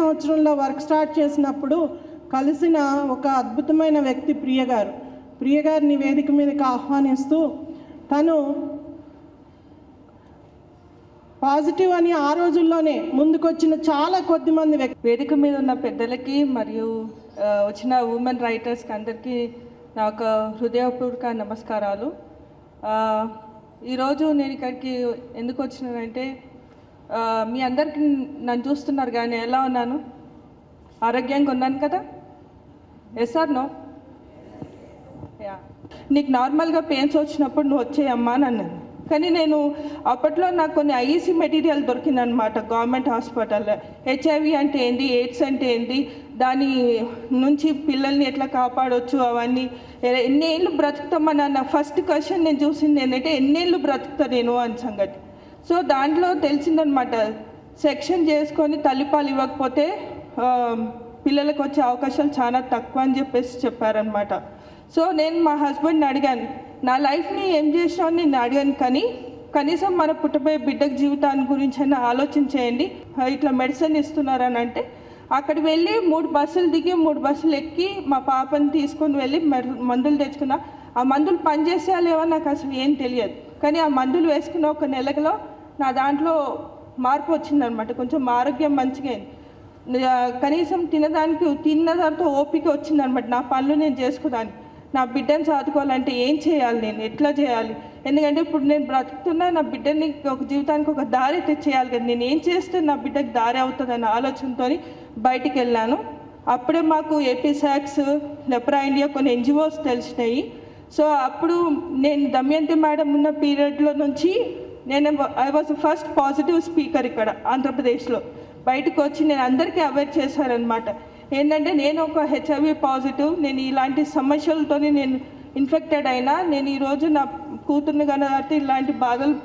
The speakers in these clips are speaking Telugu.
సంవత్సరంలో వర్క్ స్టార్ట్ చేసినప్పుడు కలిసిన ఒక అద్భుతమైన వ్యక్తి ప్రియ గారిని వేదిక మీదకి ఆహ్వానిస్తూ తను పాజిటివ్ అని ఆ రోజుల్లోనే ముందుకొచ్చిన చాలా కొద్దిమంది వేదిక మీద ఉన్న పెద్దలకి మరియు వచ్చిన ఉమెన్ రైటర్స్కి అందరికీ నా ఒక హృదయపూర్వక నమస్కారాలు. ఈరోజు నేను ఇక్కడికి ఎందుకు వచ్చినానంటే మీ అందరికీ నన్ను చూస్తున్నారు కానీ ఎలా ఉన్నాను? ఆరోగ్యంగా ఉన్నాను కదా? Yes or no? నీకు నార్మల్గా పెయిన్స్ వచ్చినప్పుడు నువ్వు వచ్చేయమ్మా అని అన్నాను. కానీ నేను అప్పట్లో నాకు కొన్ని ఐఈసీ మెటీరియల్ దొరికిందనమాట గవర్నమెంట్ హాస్పిటల్లో. హెచ్ఐవి అంటే ఏంటి, ఎయిడ్స్ అంటే ఏంటి, దాని నుంచి పిల్లల్ని ఎట్లా కాపాడవచ్చు, అవన్నీ ఎన్నేళ్ళు బ్రతుకుతామని అన్న ఫస్ట్ క్వశ్చన్ నేను చూసింది ఏంటంటే ఎన్నేళ్ళు బ్రతుకుతా నేను అని సంగతి. సో దాంట్లో తెలిసిందనమాట సెక్షన్ చేసుకొని తల్లిపాలు ఇవ్వకపోతే పిల్లలకు వచ్చే అవకాశాలు చాలా తక్కువ అని చెప్పారనమాట. సో నేను మా హస్బెండ్ని అడిగాను, నా లైఫ్ని ఏం చేసినావు అని నేను అడిగాను, కానీ కనీసం మన పుట్టబోయే బిడ్డకు జీవితాన్ని గురించి అయినా ఆలోచన చేయండి, ఇట్లా మెడిసిన్ ఇస్తున్నారని అంటే అక్కడికి వెళ్ళి 3 బస్సులు దిగి 3 బస్సులు ఎక్కి మా పాపని తీసుకొని వెళ్ళి మందులు తెచ్చుకున్నా. ఆ మందులు పనిచేసా లేవో నాకు అసలు ఏం తెలియదు, కానీ ఆ మందులు వేసుకున్న ఒక నెలలో నా దాంట్లో మార్పు వచ్చిందనమాట. కొంచెం ఆరోగ్యం మంచిగా అయింది. కనీసం తిన్న తర్వాత ఓపిక వచ్చిందనమాట. నా పనులు నేను చేసుకోదాన్ని. నా బిడ్డని చదువుకోవాలంటే ఏం చేయాలి, నేను ఎట్లా చేయాలి, ఎందుకంటే ఇప్పుడు నేను బ్రతుకుతున్నా, నా బిడ్డని ఒక జీవితానికి ఒక దారి తెచ్చేయాలి కదా, నేను ఏం చేస్తే నా బిడ్డకి దారి అవుతుందన్న ఆలోచనతో బయటికి వెళ్ళాను. అప్పుడే మాకు ఏపీ సాక్స్, లెప్రా ఇండియా కొన్ని ఎన్జిఓస్ తెలిసినాయి. సో అప్పుడు నేను దమయంతి మేడం ఉన్న పీరియడ్లో నుంచి I was first positive speaker ఇక్కడ ఆంధ్రప్రదేశ్లో. బయటకు వచ్చి నేను అందరికీ అవేర్ చేశానమాట. ఏంటంటే నేను ఒక హెచ్ఐవి పాజిటివ్, నేను ఇలాంటి సమస్యలతో నేను ఇన్ఫెక్టెడ్ అయినా, నేను ఈరోజు నా కూతుర్ని కనబడితే ఇలాంటి బాధలు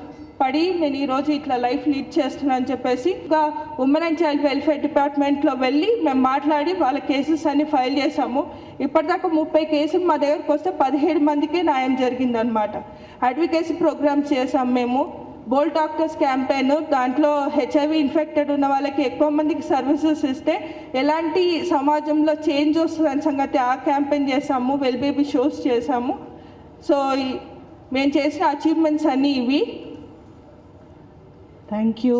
పడి నేను ఈరోజు ఇట్లా లైఫ్ లీడ్ చేస్తున్నాను అని చెప్పేసి ఇంకా ఉమెన్ అండ్ చైల్డ్ వెల్ఫేర్ డిపార్ట్మెంట్లో వెళ్ళి మేము మాట్లాడి వాళ్ళ కేసెస్ అన్ని ఫైల్ చేసాము. ఇప్పటిదాకా 30 కేసులు మా దగ్గరకు వస్తే 17 మందికే న్యాయం జరిగిందనమాట. అడ్వకేసీ ప్రోగ్రామ్స్ చేసాం మేము. బోల్డ్ డాక్టర్స్ క్యాంపెయిన్, దాంట్లో హెచ్ఐవి ఇన్ఫెక్టెడ్ ఉన్న వాళ్ళకి ఎక్కువ మందికి సర్వీసెస్ ఇస్తే ఎలాంటి సమాజంలో చేంజ్ వస్తుందని సంగతి ఆ క్యాంపెయిన్ చేసాము. వెల్ బేబీ షోస్ చేసాము. సో మేము చేసిన అచీవ్మెంట్స్ అన్నీ ఇవి. Thank you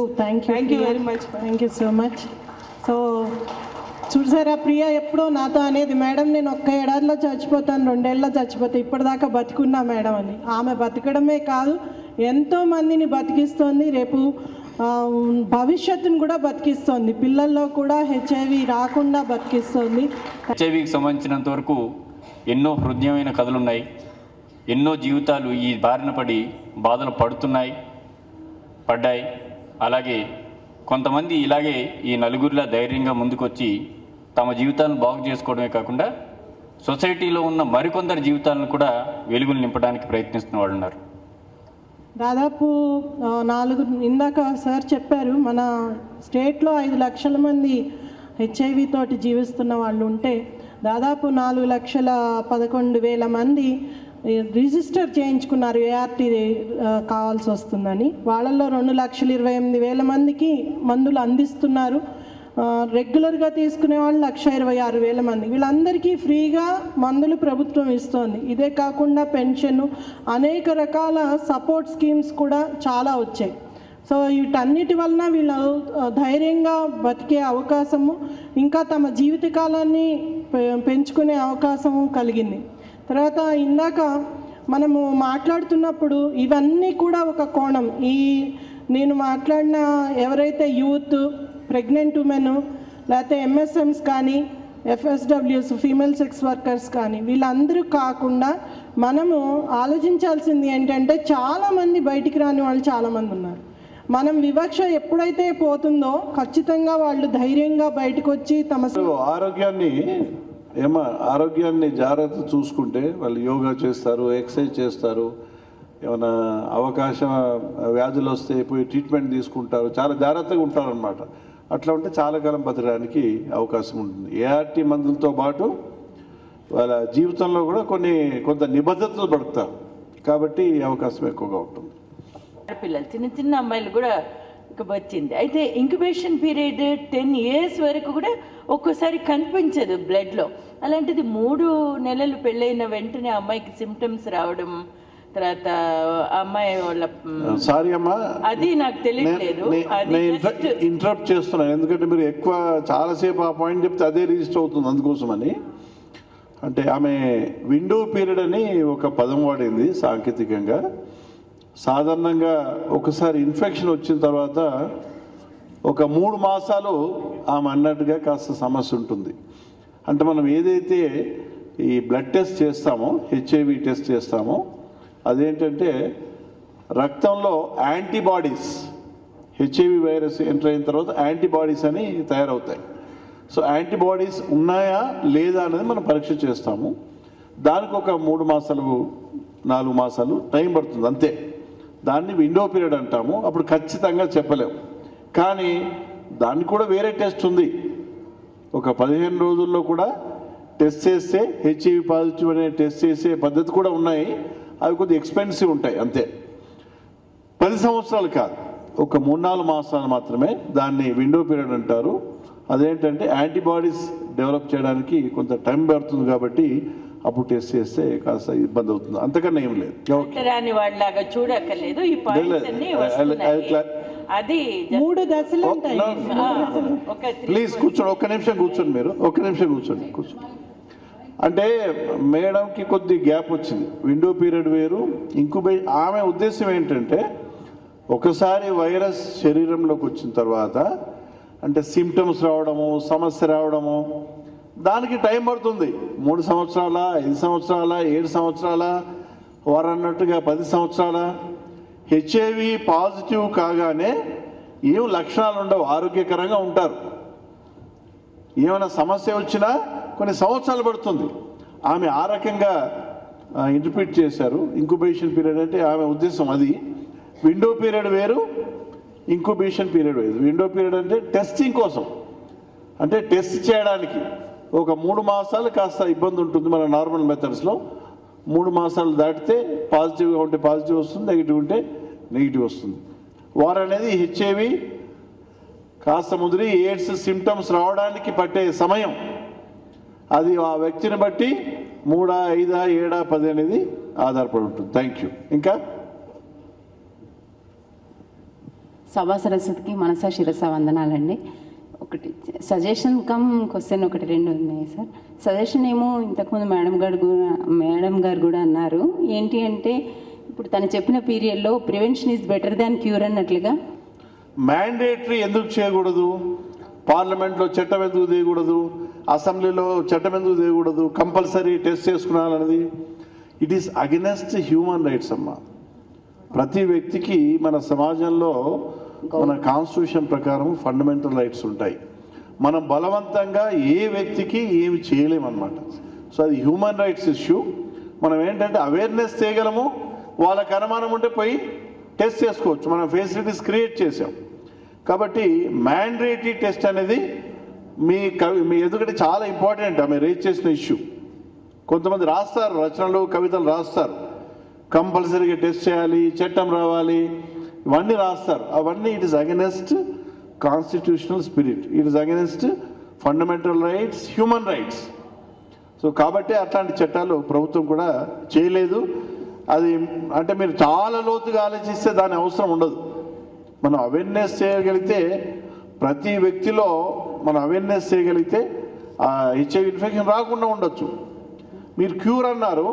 very much. Thank you so much. So చూసారా, ప్రియ ఎప్పుడో నాతో అనేది, మేడం నేను 1 ఏడాదిలో చచ్చిపోతాను, 2 ఏళ్ళలో చచ్చిపోతాను, ఇప్పటిదాకా బతికున్నా మేడం అని. ఆమె బతకడమే కాదు, ఎంతోమందిని బతికిస్తోంది, రేపు భవిష్యత్తును కూడా బతికిస్తోంది, పిల్లల్లో కూడా హెచ్ఐవి రాకుండా బతికిస్తోంది. హెచ్ఐవికి సంబంధించినంత వరకు ఎన్నో హృదయమైన కథలు ఉన్నాయి. ఎన్నో జీవితాలు ఈ బారిన పడి బాధలు పడ్డాయి. అలాగే కొంతమంది ఇలాగే ఈ నలుగురిలా ధైర్యంగా ముందుకొచ్చి తమ జీవితాలను బాగు చేసుకోవడమే కాకుండా సొసైటీలో ఉన్న మరికొందరి జీవితాలను కూడా వెలుగులు నింపడానికి ప్రయత్నిస్తున్న వాళ్ళు ఉన్నారు. దాదాపు 4 ఇందాక సార్ చెప్పారు, మన స్టేట్లో 5 లక్షల మంది హెచ్ఐవి తోటి జీవిస్తున్న వాళ్ళు ఉంటే దాదాపు 4,11,000 మంది రిజిస్టర్ చేయించుకున్నారు ఏఆర్టీ కావాల్సి వస్తుందని. వాళ్ళల్లో 2,28,000 మందికి మందులు అందిస్తున్నారు. రెగ్యులర్గా తీసుకునే వాళ్ళు 1,26,000 మంది. వీళ్ళందరికీ ఫ్రీగా మందులు ప్రభుత్వం ఇస్తోంది. ఇదే కాకుండా పెన్షన్, అనేక రకాల సపోర్ట్ స్కీమ్స్ కూడా చాలా వచ్చాయి. సో వీటన్నిటి వలన వీళ్ళు ధైర్యంగా బతికే అవకాశము, ఇంకా తమ జీవితకాలాన్ని పెంచుకునే అవకాశము కలిగింది. తర్వాత ఇందాక మనము మాట్లాడుతున్నప్పుడు ఇవన్నీ కూడా ఒక కోణం. నేను మాట్లాడిన ఎవరైతే యూత్, ప్రెగ్నెంట్ ఉమెన్, లేకపోతే ఎంఎస్ఎంస్ కానీ, ఎఫ్ఎస్డబ్ల్యూస్, ఫీమేల్ సెక్స్ వర్కర్స్ కానీ, వీళ్ళందరూ కాకుండా మనము ఆలోచించాల్సింది ఏంటంటే చాలామంది బయటికి రాని వాళ్ళు చాలామంది ఉన్నారు. మనం వివక్ష ఎప్పుడైతే పోతుందో ఖచ్చితంగా వాళ్ళు ధైర్యంగా బయటకు వచ్చి తమ ఆరోగ్యాన్ని జాగ్రత్త చూసుకుంటే వాళ్ళు యోగా చేస్తారు, ఎక్సర్సైజ్ చేస్తారు, ఏమైనా అవకాశం వ్యాధులు వస్తే పోయి ట్రీట్మెంట్ తీసుకుంటారు, చాలా జాగ్రత్తగా ఉంటారనమాట. అట్లా ఉంటే చాలా కాలం బతకడానికి అవకాశం ఉంటుంది. ఏఆర్టీ మందులతో పాటు వాళ్ళ జీవితంలో కూడా కొంత నిబద్ధతలు పడతారు కాబట్టి అవకాశం ఎక్కువగా ఉంటుంది. పిల్లలు చిన్న చిన్న అమ్మాయిలు కూడా వచ్చింది. అయితే ఇంక్యుబేషన్ పీరియడ్ 10 years వరకు కూడా ఒక్కోసారి కనిపించదు బ్లడ్లో. అలాంటిది 3 నెలలు పెళ్ళైన వెంటనే అమ్మాయికి సిమ్టమ్స్ రావడం, తర్వాత అమ్మాయి వాళ్ళ సారీ అమ్మా, అది నాకు తెలియట్లేదు. ఇంటరప్ట్ చేస్తున్నాను ఎందుకంటే మీరు ఎక్కువ చాలాసేపు ఆ పాయింట్ చెప్తే అదే రిజిస్టర్ అవుతుంది, అందుకోసమని. అంటే ఆమె విండో పీరియడ్ అని ఒక పదం వాడింది సాంకేతికంగా. సాధారణంగా ఒకసారి ఇన్ఫెక్షన్ వచ్చిన తర్వాత ఒక 3 మాసాలు ఆమె అన్నట్టుగా కాస్త సమస్య ఉంటుంది. అంటే మనం ఏదైతే ఈ బ్లడ్ టెస్ట్ చేస్తామో, హెచ్ఐవి టెస్ట్ చేస్తామో, అదేంటంటే రక్తంలో యాంటీబాడీస్, హెచ్ఐవి వైరస్ ఎంటర్ అయిన తర్వాత యాంటీబాడీస్ అని తయారవుతాయి. సో యాంటీబాడీస్ ఉన్నాయా లేదా అనేది మనం పరీక్ష చేస్తాము. దానికి ఒక 3 మాసాలు 4 మాసాలు టైం పడుతుంది అంతే. దాన్ని విండో పీరియడ్ అంటాము. అప్పుడు ఖచ్చితంగా చెప్పలేము. కానీ దానికి కూడా వేరే టెస్ట్ ఉంది. ఒక 15 రోజుల్లో కూడా టెస్ట్ చేస్తే హెచ్ఐవి పాజిటివ్ అనే టెస్ట్ చేసే పద్ధతి కూడా ఉన్నాయి. అవి కొద్దిగా ఎక్స్పెన్సివ్ ఉంటాయి అంతే. 10 సంవత్సరాలు కాదు, ఒక 3-4 మాసాలు మాత్రమే దాన్ని విండో పీరియడ్ అంటారు. అదేంటంటే యాంటీబాడీస్ డెవలప్ చేయడానికి కొంత టైం పడుతుంది కాబట్టి అప్పుడు టెస్ట్ చేస్తే కాస్త ఇబ్బంది అవుతుంది, అంతకన్నా ఏం లేదు. రాని వాళ్ళలాగా చూడక్కర్లేదు. ఈ పాయింట్స్ అన్ని వస్తున్నాయి. అది 3 దశలు ఉంటాయి. ప్లీజ్ కూర్చోండి, ఒక్క నిమిషం కూర్చోండి, మీరు ఒక్క నిమిషం కూర్చోండి. అంటే మేడంకి కొద్ది గ్యాప్ వచ్చింది. విండో పీరియడ్ వేరు, ఆమె ఉద్దేశం ఏంటంటే ఒకసారి వైరస్ శరీరంలోకి వచ్చిన తర్వాత అంటే సిమ్టమ్స్ రావడము, సమస్య రావడము, దానికి టైం పడుతుంది. 3 సంవత్సరాల, 5 సంవత్సరాల, 7 సంవత్సరాల, వారు అన్నట్టుగా 10 సంవత్సరాల. హెచ్ఐవి పాజిటివ్ కాగానే ఏం లక్షణాలు ఉండవు, ఆరోగ్యకరంగా ఉంటారు. ఏమైనా సమస్య వచ్చినా కొన్ని సంవత్సరాలు పడుతుంది. ఆమె ఆ రకంగా ఇంటర్ప్రిట్ చేశారు. ఇంక్యుబేషన్ పీరియడ్ అంటే ఆమె ఉద్దేశం అది. విండో పీరియడ్ వేరు, ఇంక్యుబేషన్ పీరియడ్ వేరు. విండో పీరియడ్ అంటే టెస్టింగ్ కోసం, అంటే టెస్ట్ చేయడానికి ఒక 3 మాసాలు కాస్త ఇబ్బంది ఉంటుంది. మన నార్మల్ మెథడ్స్లో 3 మాసాలు దాటితే పాజిటివ్గా ఉంటే పాజిటివ్ వస్తుంది, నెగిటివ్ ఉంటే నెగిటివ్ వస్తుంది. వారు అనేది హెచ్ఐవి కాస్త ముదిరి ఎయిడ్స్ సిమ్టమ్స్ రావడానికి పట్టే సమయం అది ఆ వ్యక్తిని బట్టి 3, 5, 7, 10 అనేది ఆధారపడి ఉంటుంది. Thank you. ఇంకా సభా సరస్వతికి మనసా శిరస వందనాలండి. ఒకటి సజెషన్ కమ్ క్వశ్చన్, 1-2 ఉన్నాయి సార్. సజెషన్ ఏమో ఇంతకుముందు మేడం గారు కూడా అన్నారు. ఏంటి అంటే ఇప్పుడు తను చెప్పిన పీరియడ్లో prevention is better than cure అన్నట్లుగా మ్యాండేటరీ ఎందుకు చేయకూడదు, పార్లమెంట్లో చట్టం ఎందుకు తీయకూడదు, అసెంబ్లీలో చట్టం ఎందుకు తీయకూడదు, కంపల్సరీ టెస్ట్ చేసుకున్నారన్నది it is against human rights అమ్మా. ప్రతి వ్యక్తికి మన సమాజంలో మన కాన్స్టిట్యూషన్ ప్రకారం ఫండమెంటల్ రైట్స్ ఉంటాయి. మనం బలవంతంగా ఏ వ్యక్తికి ఏమి చేయలేమన్నమాట. సో అది హ్యూమన్ రైట్స్ ఇష్యూ. మనం ఏంటంటే అవేర్నెస్ చేయగలము, వాళ్ళకి అనుమానం ఉంటే పోయి టెస్ట్ చేసుకోవచ్చు. మనం ఫెసిలిటీస్ క్రియేట్ చేసాం కాబట్టి మ్యాండేటరీ టెస్ట్ అనేది మీ ఎందుకంటే చాలా ఇంపార్టెంట్. ఆమె రేజ్ చేసిన ఇష్యూ. కొంతమంది రాస్తారు, రచనలు కవితలు రాస్తారు, కంపల్సరీగా టెస్ట్ చేయాలి, చట్టం రావాలి, ఇవన్నీ రాస్తారు. అవన్నీ it is against constitutional spirit, it is against fundamental rights, human rights. So కాబట్టి అట్లాంటి చట్టాలు ప్రభుత్వం కూడా చేయలేదు. అది అంటే మీరు చాలా లోతుగా ఆలోచిస్తే దాని అవసరం ఉండదు. మనం అవేర్నెస్ చేయగలిగితే, ప్రతి వ్యక్తిలో మనం అవేర్నెస్ చేయగలిగితే ఆ హెచ్ఐవి ఇన్ఫెక్షన్ రాకుండా ఉండొచ్చు. మీరు క్యూర్ అన్నారు,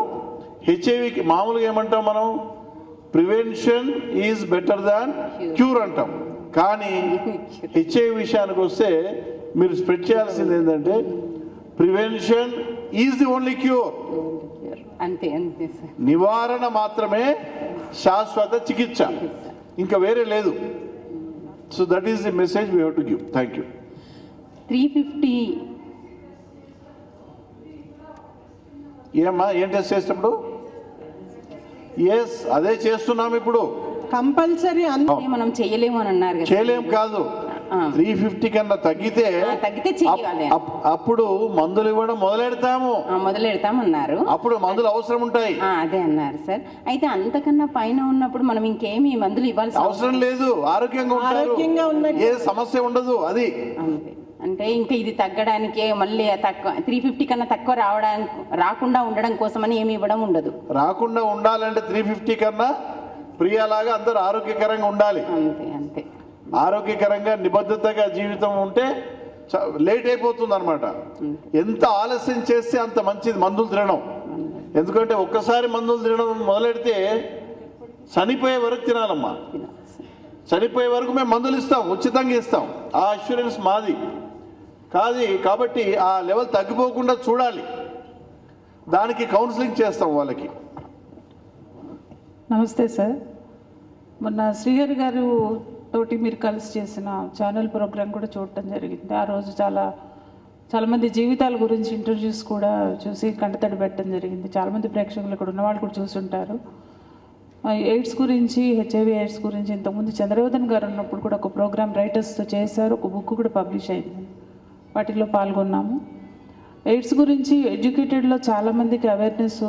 హెచ్ఐవికి మామూలుగా ఏమంటాం మనం, prevention is better than cure అంటాం. కానీ హెచ్ఐవి విషయానికి వస్తే మీరు స్ప్రెడ్ చేయాల్సింది ఏంటంటే prevention is the only cure. అంతే అంతే సార్. నివారణ మాత్రమే శాశ్వత చికిత్స, ఇంకా వేరే లేదు. So that is the message we have to give. Thank you. 350 ఏమ్మా ఏం టెస్ట్ చేసినప్పుడు? ఎస్, అదే చేస్తున్నాం ఇప్పుడు. కంపల్సరీ మనం చేయలేము అని అన్నారు కదా. చేయలేం కాదు, 350 కన్నా తగ్గితే చెయ్యాలి. అప్పుడు మందులు ఇవ్వడం మొదలెడతామన్నారు. అప్పుడు మందులు అవసరం ఉంటాయి. అదే అన్నారు సార్. అయితే అంతకన్నా పైన ఉన్నప్పుడు మనం ఇంకేమి మందులు ఇవ్వాల్సిన అవసరం లేదు. ఆరోగ్యంగా ఉంటారు, ఏ సమస్య ఉండదు. అది అంటే ఇంకా ఇది తగ్గడానికి మళ్ళీ తక్కువ 350 కన్నా తక్కువ రాకుండా ఉండడం కోసమని ఏమి ఇవ్వడం ఉండదు. రాకుండా ఉండాలంటే 350 కన్నా ప్రియాలాగా అందరూ ఆరోగ్యకరంగా ఉండాలి. అంతే ఆరోగ్యకరంగా నిబద్ధతగా జీవితం ఉంటే లేట్ అయిపోతుంది అనమాట. ఎంత ఆలస్యం చేస్తే అంత మంచిది మందులు తినడం. ఎందుకంటే ఒక్కసారి మందులు తినడం మొదలెడితే చనిపోయే వరకు తినాలమ్మా. చనిపోయే వరకు మేము మందులు ఇస్తాం, ఉచితంగా ఇస్తాం. ఆ అష్యూరెన్స్ మాది కాదు. కాబట్టి ఆ లెవెల్ తగ్గిపోకుండా చూడాలి. దానికి కౌన్సిలింగ్ చేస్తాం వాళ్ళకి. నమస్తే సార్. మొన్న శ్రీహరి గారు తోటి మీరు కలిసి చేసిన ఛానల్ ప్రోగ్రాం కూడా చూడటం జరిగింది. ఆ రోజు చాలామంది జీవితాల గురించి ఇంటర్వ్యూస్ కూడా చూసి కంటతడి పెట్టడం జరిగింది. చాలామంది ప్రేక్షకులు ఇక్కడ ఉన్నవాళ్ళు కూడా చూసుంటారు. ఎయిడ్స్ గురించి, హెచ్ఐవి ఎయిడ్స్ గురించి ఇంతకుముందు చంద్రవర్ధన్ గారు ఉన్నప్పుడు కూడా ఒక ప్రోగ్రామ్ రైటర్స్తో చేశారు. ఒక బుక్ కూడా పబ్లిష్ అయింది, వాటిలో పాల్గొన్నాము. ఎయిడ్స్ గురించి ఎడ్యుకేటెడ్లో చాలామందికి అవేర్నెస్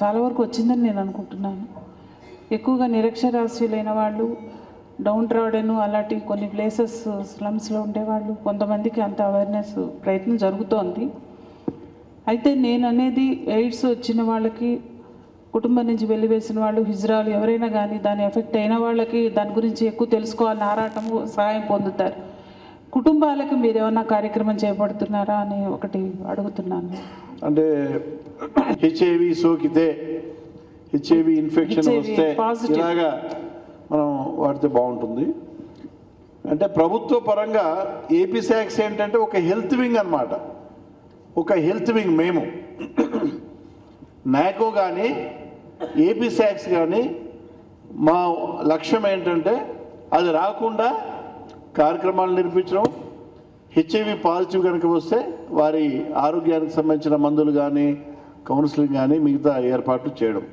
చాలా వరకు వచ్చిందని నేను అనుకుంటున్నాను. ఎక్కువగా నిరక్షరాస్యులైన వాళ్ళు, డౌన్ ట్రాడెన్ అలాంటి కొన్ని ప్లేసెస్ స్లమ్స్లో ఉండేవాళ్ళు, కొంతమందికి అంత అవేర్నెస్ ప్రయత్నం జరుగుతోంది. అయితే నేను అనేది ఎయిడ్స్ వచ్చిన వాళ్ళకి, కుటుంబం నుంచి వెలివేసిన వాళ్ళు, హిజ్రాలు ఎవరైనా కానీ దాని ఎఫెక్ట్ అయిన వాళ్ళకి దాని గురించి ఎక్కువ తెలుసుకోవాలని ఆరాటము, సహాయం పొందుతారు. కుటుంబాలకు మీరు ఏమైనా కార్యక్రమం చేపడుతున్నారా అని ఒకటి అడుగుతున్నాను. అంటే హెచ్ఐవి సోకితే, హెచ్ఐవి ఇన్ఫెక్షన్ వస్తే ఇలాగా మనం వాడితే బాగుంటుంది. అంటే ప్రభుత్వ పరంగా ఏపీ శాక్స్ ఏంటంటే ఒక హెల్త్ వింగ్ అన్నమాట. ఒక హెల్త్ వింగ్ మేము నాకో కానీ ఏపీ శాక్స్ కానీ మా లక్ష్యం ఏంటంటే అది రాకుండా కార్యక్రమాలు నిర్మించడం. హెచ్ఐవి పాజిటివ్ కనుక వస్తే వారి ఆరోగ్యానికి సంబంధించిన మందులు కానీ, కౌన్సిలింగ్ కానీ, మిగతా ఏర్పాట్లు చేయడం.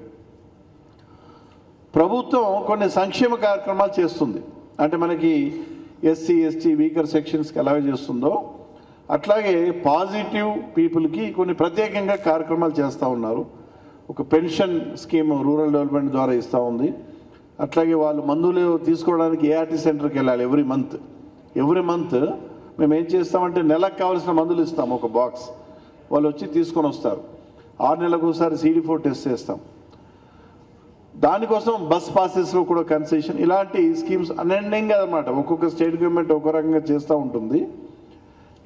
ప్రభుత్వం కొన్ని సంక్షేమ కార్యక్రమాలు చేస్తుంది. అంటే మనకి ఎస్సీ ఎస్టీ వీకర్ సెక్షన్స్కి ఎలాగ చేస్తుందో అట్లాగే పాజిటివ్ పీపుల్కి కొన్ని ప్రత్యేకంగా కార్యక్రమాలు చేస్తూ ఉన్నారు. ఒక పెన్షన్ స్కీమ్ రూరల్ డెవలప్మెంట్ ద్వారా ఇస్తూ ఉంది. అట్లాగే వాళ్ళు మందులు తీసుకోవడానికి ఏఆర్టీ సెంటర్కి వెళ్ళాలి. ఎవ్రీ మంత్ మేము ఏం చేస్తామంటే నెలకు కావాల్సిన మందులు ఇస్తాం, ఒక బాక్స్. వాళ్ళు వచ్చి తీసుకొని వస్తారు. 6 నెలలకు ఒకసారి CD4 టెస్ట్ చేస్తాం. దానికోసం బస్ పాసెస్లో కూడా కన్సెషన్, ఇలాంటి స్కీమ్స్ అన్ఎండింగ్ అన్నమాట. ఒక్కొక్క స్టేట్ గవర్నమెంట్ ఒక్కో రకంగా చేస్తూ ఉంటుంది.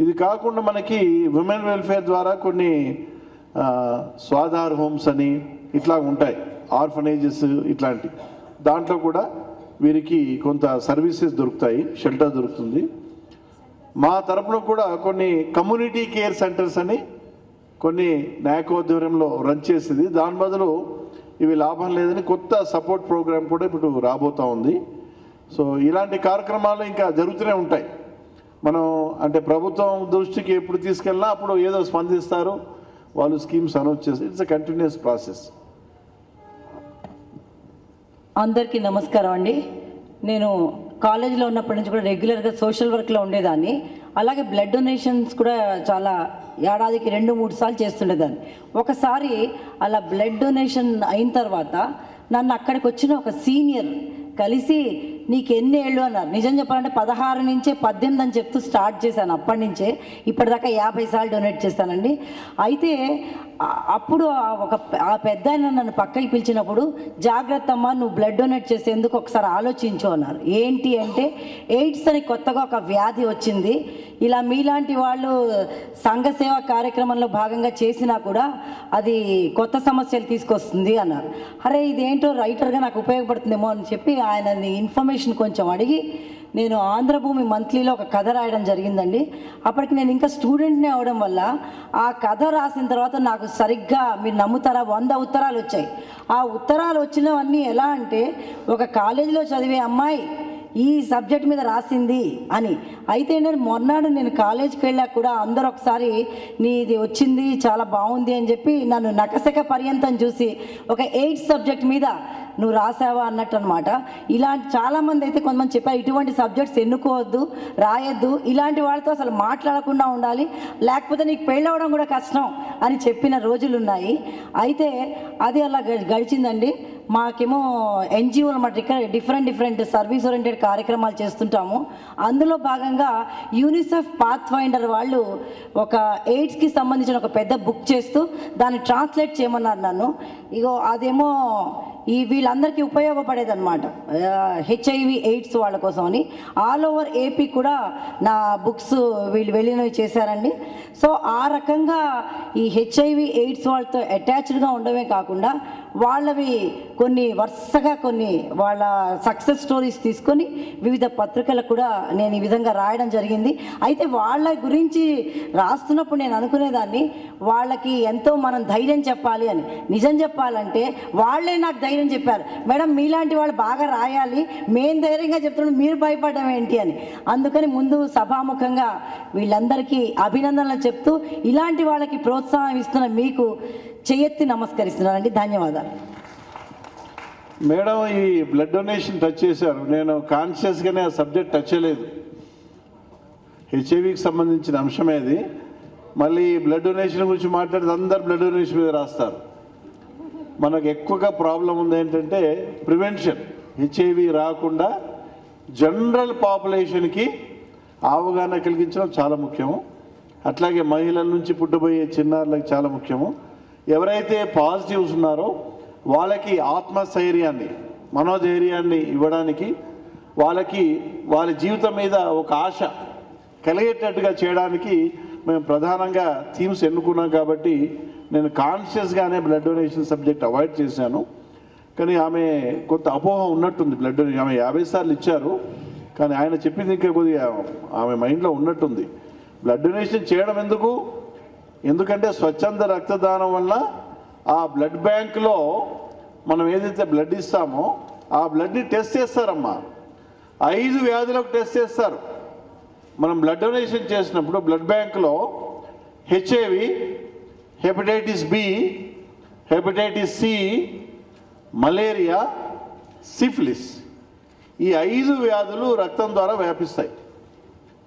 ఇది కాకుండా మనకి విమెన్ వెల్ఫేర్ ద్వారా కొన్ని స్వాధార్ హోమ్స్ అని ఇట్లా ఉంటాయి, ఆర్ఫనేజెస్ ఇట్లాంటి. దాంట్లో కూడా వీరికి కొంత సర్వీసెస్ దొరుకుతాయి, షెల్టర్ దొరుకుతుంది. మా తరపున కూడా కొన్ని కమ్యూనిటీ కేర్ సెంటర్స్ అని కొన్ని న్యాయకోద్వర్యంలో రన్ చేసేది. దాని బదులు ఇవి లాభం లేదని కొత్త సపోర్ట్ ప్రోగ్రామ్ కూడా ఇప్పుడు రాబోతూ ఉంది. సో ఇలాంటి కార్యక్రమాలు ఇంకా జరుగుతూనే ఉంటాయి. మనం అంటే ప్రభుత్వం దృష్టికి ఎప్పుడు తీసుకెళ్ళినా అప్పుడు ఏదో స్పందిస్తారు, వాళ్ళు స్కీమ్స్ అనౌన్స్ చేస్తారు. It's a continuous process. అందరికీ నమస్కారం అండి. నేను కాలేజీలో ఉన్నప్పటి నుంచి కూడా రెగ్యులర్గా సోషల్ వర్క్లో ఉండేదాన్ని. అలాగే బ్లడ్ డొనేషన్స్ కూడా చాలా ఏడాదికి 2-3 సార్లు చేస్తుండేదాన్ని. ఒకసారి అలా బ్లడ్ డొనేషన్ అయిన తర్వాత నన్ను అక్కడికి వచ్చిన ఒక సీనియర్ కలిసి నీకు ఎన్ని ఏళ్ళు అన్నారు. నిజం చెప్పాలంటే 16 నుంచే 18 అని చెప్తూ స్టార్ట్ చేశాను. అప్పటి నుంచే ఇప్పటిదాకా 50 సార్లు డొనేట్ చేస్తానండి. అయితే అప్పుడు ఆ పెద్ద ఆయన నన్ను పక్కకి పిలిచినప్పుడు, జాగ్రత్త అమ్మా, నువ్వు బ్లడ్ డొనేట్ చేసేందుకు ఒకసారి ఆలోచించు అన్నారు. ఏంటి అంటే ఎయిడ్స్ అని కొత్తగా ఒక వ్యాధి వచ్చింది, ఇలా మీలాంటి వాళ్ళు సంఘ సేవా కార్యక్రమంలో భాగంగా చేసినా కూడా అది కొత్త సమస్యలు తీసుకొస్తుంది అన్నారు. అరే ఇదేంటో రైటర్గా నాకు ఉపయోగపడుతుందేమో అని చెప్పి ఆయనని ఇన్ఫర్మేషన్ కొంచెం అడిగి నేను ఆంధ్రభూమి మంత్లీలో ఒక కథ రాయడం జరిగిందండి. అప్పటికి నేను ఇంకా స్టూడెంట్నే అవడం వల్ల ఆ కథ రాసిన తర్వాత నాకు సరిగ్గా మీరు నమ్ముతారా 100 ఉత్తరాలు వచ్చాయి. ఆ ఉత్తరాలు వచ్చినవన్నీ ఎలా అంటే ఒక కాలేజీలో చదివే అమ్మాయి ఈ సబ్జెక్ట్ మీద రాసింది అని. అయితే ఏంటంటే మొన్నాడు నేను కాలేజీకి వెళ్ళాక కూడా అందరూ ఒకసారి నీది వచ్చింది చాలా బాగుంది అని చెప్పి నన్ను నకసక పర్యంతం చూసి ఒక ఎయిడ్స్ సబ్జెక్ట్ మీద నువ్వు రాసావా అన్నట్టు అనమాట. ఇలాంటి చాలామంది అయితే కొంతమంది చెప్పారు ఇటువంటి సబ్జెక్ట్స్ ఎన్నుకోవద్దు, రాయొద్దు, ఇలాంటి వాళ్ళతో అసలు మాట్లాడకుండా ఉండాలి, లేకపోతే నీకు పెళ్ళవడం కూడా కష్టం అని చెప్పిన రోజులు ఉన్నాయి. అయితే అది అలా గడిచిందండి. మాకేమో ఎన్జిఓ అనమాట, ఇక్కడ డిఫరెంట్ సర్వీస్ ఓరియంటెడ్ కార్యక్రమాలు చేస్తుంటాము. అందులో భాగంగా యూనిసెఫ్ పాత్ ఫైండర్ వాళ్ళు ఒక ఎయిడ్స్కి సంబంధించిన ఒక పెద్ద బుక్ చేస్తూ దాన్ని ట్రాన్స్లేట్ చేయమన్నారు నన్ను. ఇగో అదేమో వీళ్ళందరికీ ఉపయోగపడేదన్నమాట, హెచ్ఐవి ఎయిడ్స్ వాళ్ళ కోసం అని. ఆల్ ఓవర్ ఏపీ కూడా నా బుక్స్ వీళ్ళు వెళ్ళినవి చేశారండి. సో ఆ రకంగా ఈ హెచ్ఐవి ఎయిడ్స్ వాళ్ళతో అటాచ్డ్గా ఉండడమే కాకుండా వాళ్ళవి కొన్ని వరుసగా కొన్ని వాళ్ళ సక్సెస్ స్టోరీస్ తీసుకొని వివిధ పత్రికలకు కూడా నేను ఈ విధంగా రాయడం జరిగింది. అయితే వాళ్ళ గురించి రాస్తున్నప్పుడు నేను అనుకునేదాన్ని వాళ్ళకి ఎంతో మనం ధైర్యం చెప్పాలి అని. నిజం చెప్పాలంటే వాళ్ళే నాకు ధైర్యం చెప్పారు, మేడం మీలాంటి వాళ్ళు బాగా రాయాలి, మేము ధైర్యంగా చెప్తున్నాం మీరు భయపడడం ఏంటి అని. అందుకని ముందు సభాముఖంగా వీళ్ళందరికీ అభినందనలు చెప్తూ ఇలాంటి వాళ్ళకి ప్రోత్సాహం ఇస్తున్న మీకు చేయెత్తి నమస్కరిస్తున్నానండి. ధన్యవాదాలు. మేడం ఈ బ్లడ్ డొనేషన్ టచ్ చేశారు, నేను కాన్షియస్గానే ఆ సబ్జెక్ట్ టచ్ చేయలేదు. హెచ్ఐవికి సంబంధించిన అంశమే అది. మళ్ళీ బ్లడ్ డొనేషన్ గురించి మాట్లాడితే అందరు బ్లడ్ డొనేషన్ మీద రాస్తారు. మనకు ఎక్కువగా ప్రాబ్లం ఉంది ఏంటంటే ప్రివెన్షన్. హెచ్ఐవి రాకుండా జనరల్ పాపులేషన్కి అవగాహన కలిగించడం చాలా ముఖ్యము. అట్లాగే మహిళల నుంచి పుట్టబోయే చిన్నారులకు చాలా ముఖ్యము. ఎవరైతే పాజిటివ్స్ ఉన్నారో వాళ్ళకి ఆత్మస్థైర్యాన్ని, మనోధైర్యాన్ని ఇవ్వడానికి, వాళ్ళకి వాళ్ళ జీవితం మీద ఒక ఆశ కలిగేటట్టుగా చేయడానికి మేము ప్రధానంగా థీమ్స్ ఎన్నుకున్నాం. కాబట్టి నేను కాన్షియస్గానే బ్లడ్ డొనేషన్ సబ్జెక్ట్ అవాయిడ్ చేశాను. కానీ ఆమె కొంత అపోహ ఉన్నట్టుంది. బ్లడ్ డొనేషన్ ఆమె 50 సార్లు ఇచ్చారు, కానీ ఆయన చెప్పింది ఇంకా కొద్దిగా ఆమె మైండ్లో ఉన్నట్టుంది. బ్లడ్ డొనేషన్ చేయడం ఎందుకు? ఎందుకంటే స్వచ్ఛంద రక్తదానం వల్ల ఆ బ్లడ్ బ్యాంక్లో మనం ఏదైతే బ్లడ్ ఇస్తామో ఆ బ్లడ్ని టెస్ట్ చేస్తారమ్మా. 5 వ్యాధులకు టెస్ట్ చేస్తారు. మనం బ్లడ్ డొనేషన్ చేసినప్పుడు బ్లడ్ బ్యాంక్లో HIV, hepatitis B, hepatitis C, malaria, syphilis, ఈ 5 వ్యాధులు రక్తం ద్వారా వ్యాపిస్తాయి.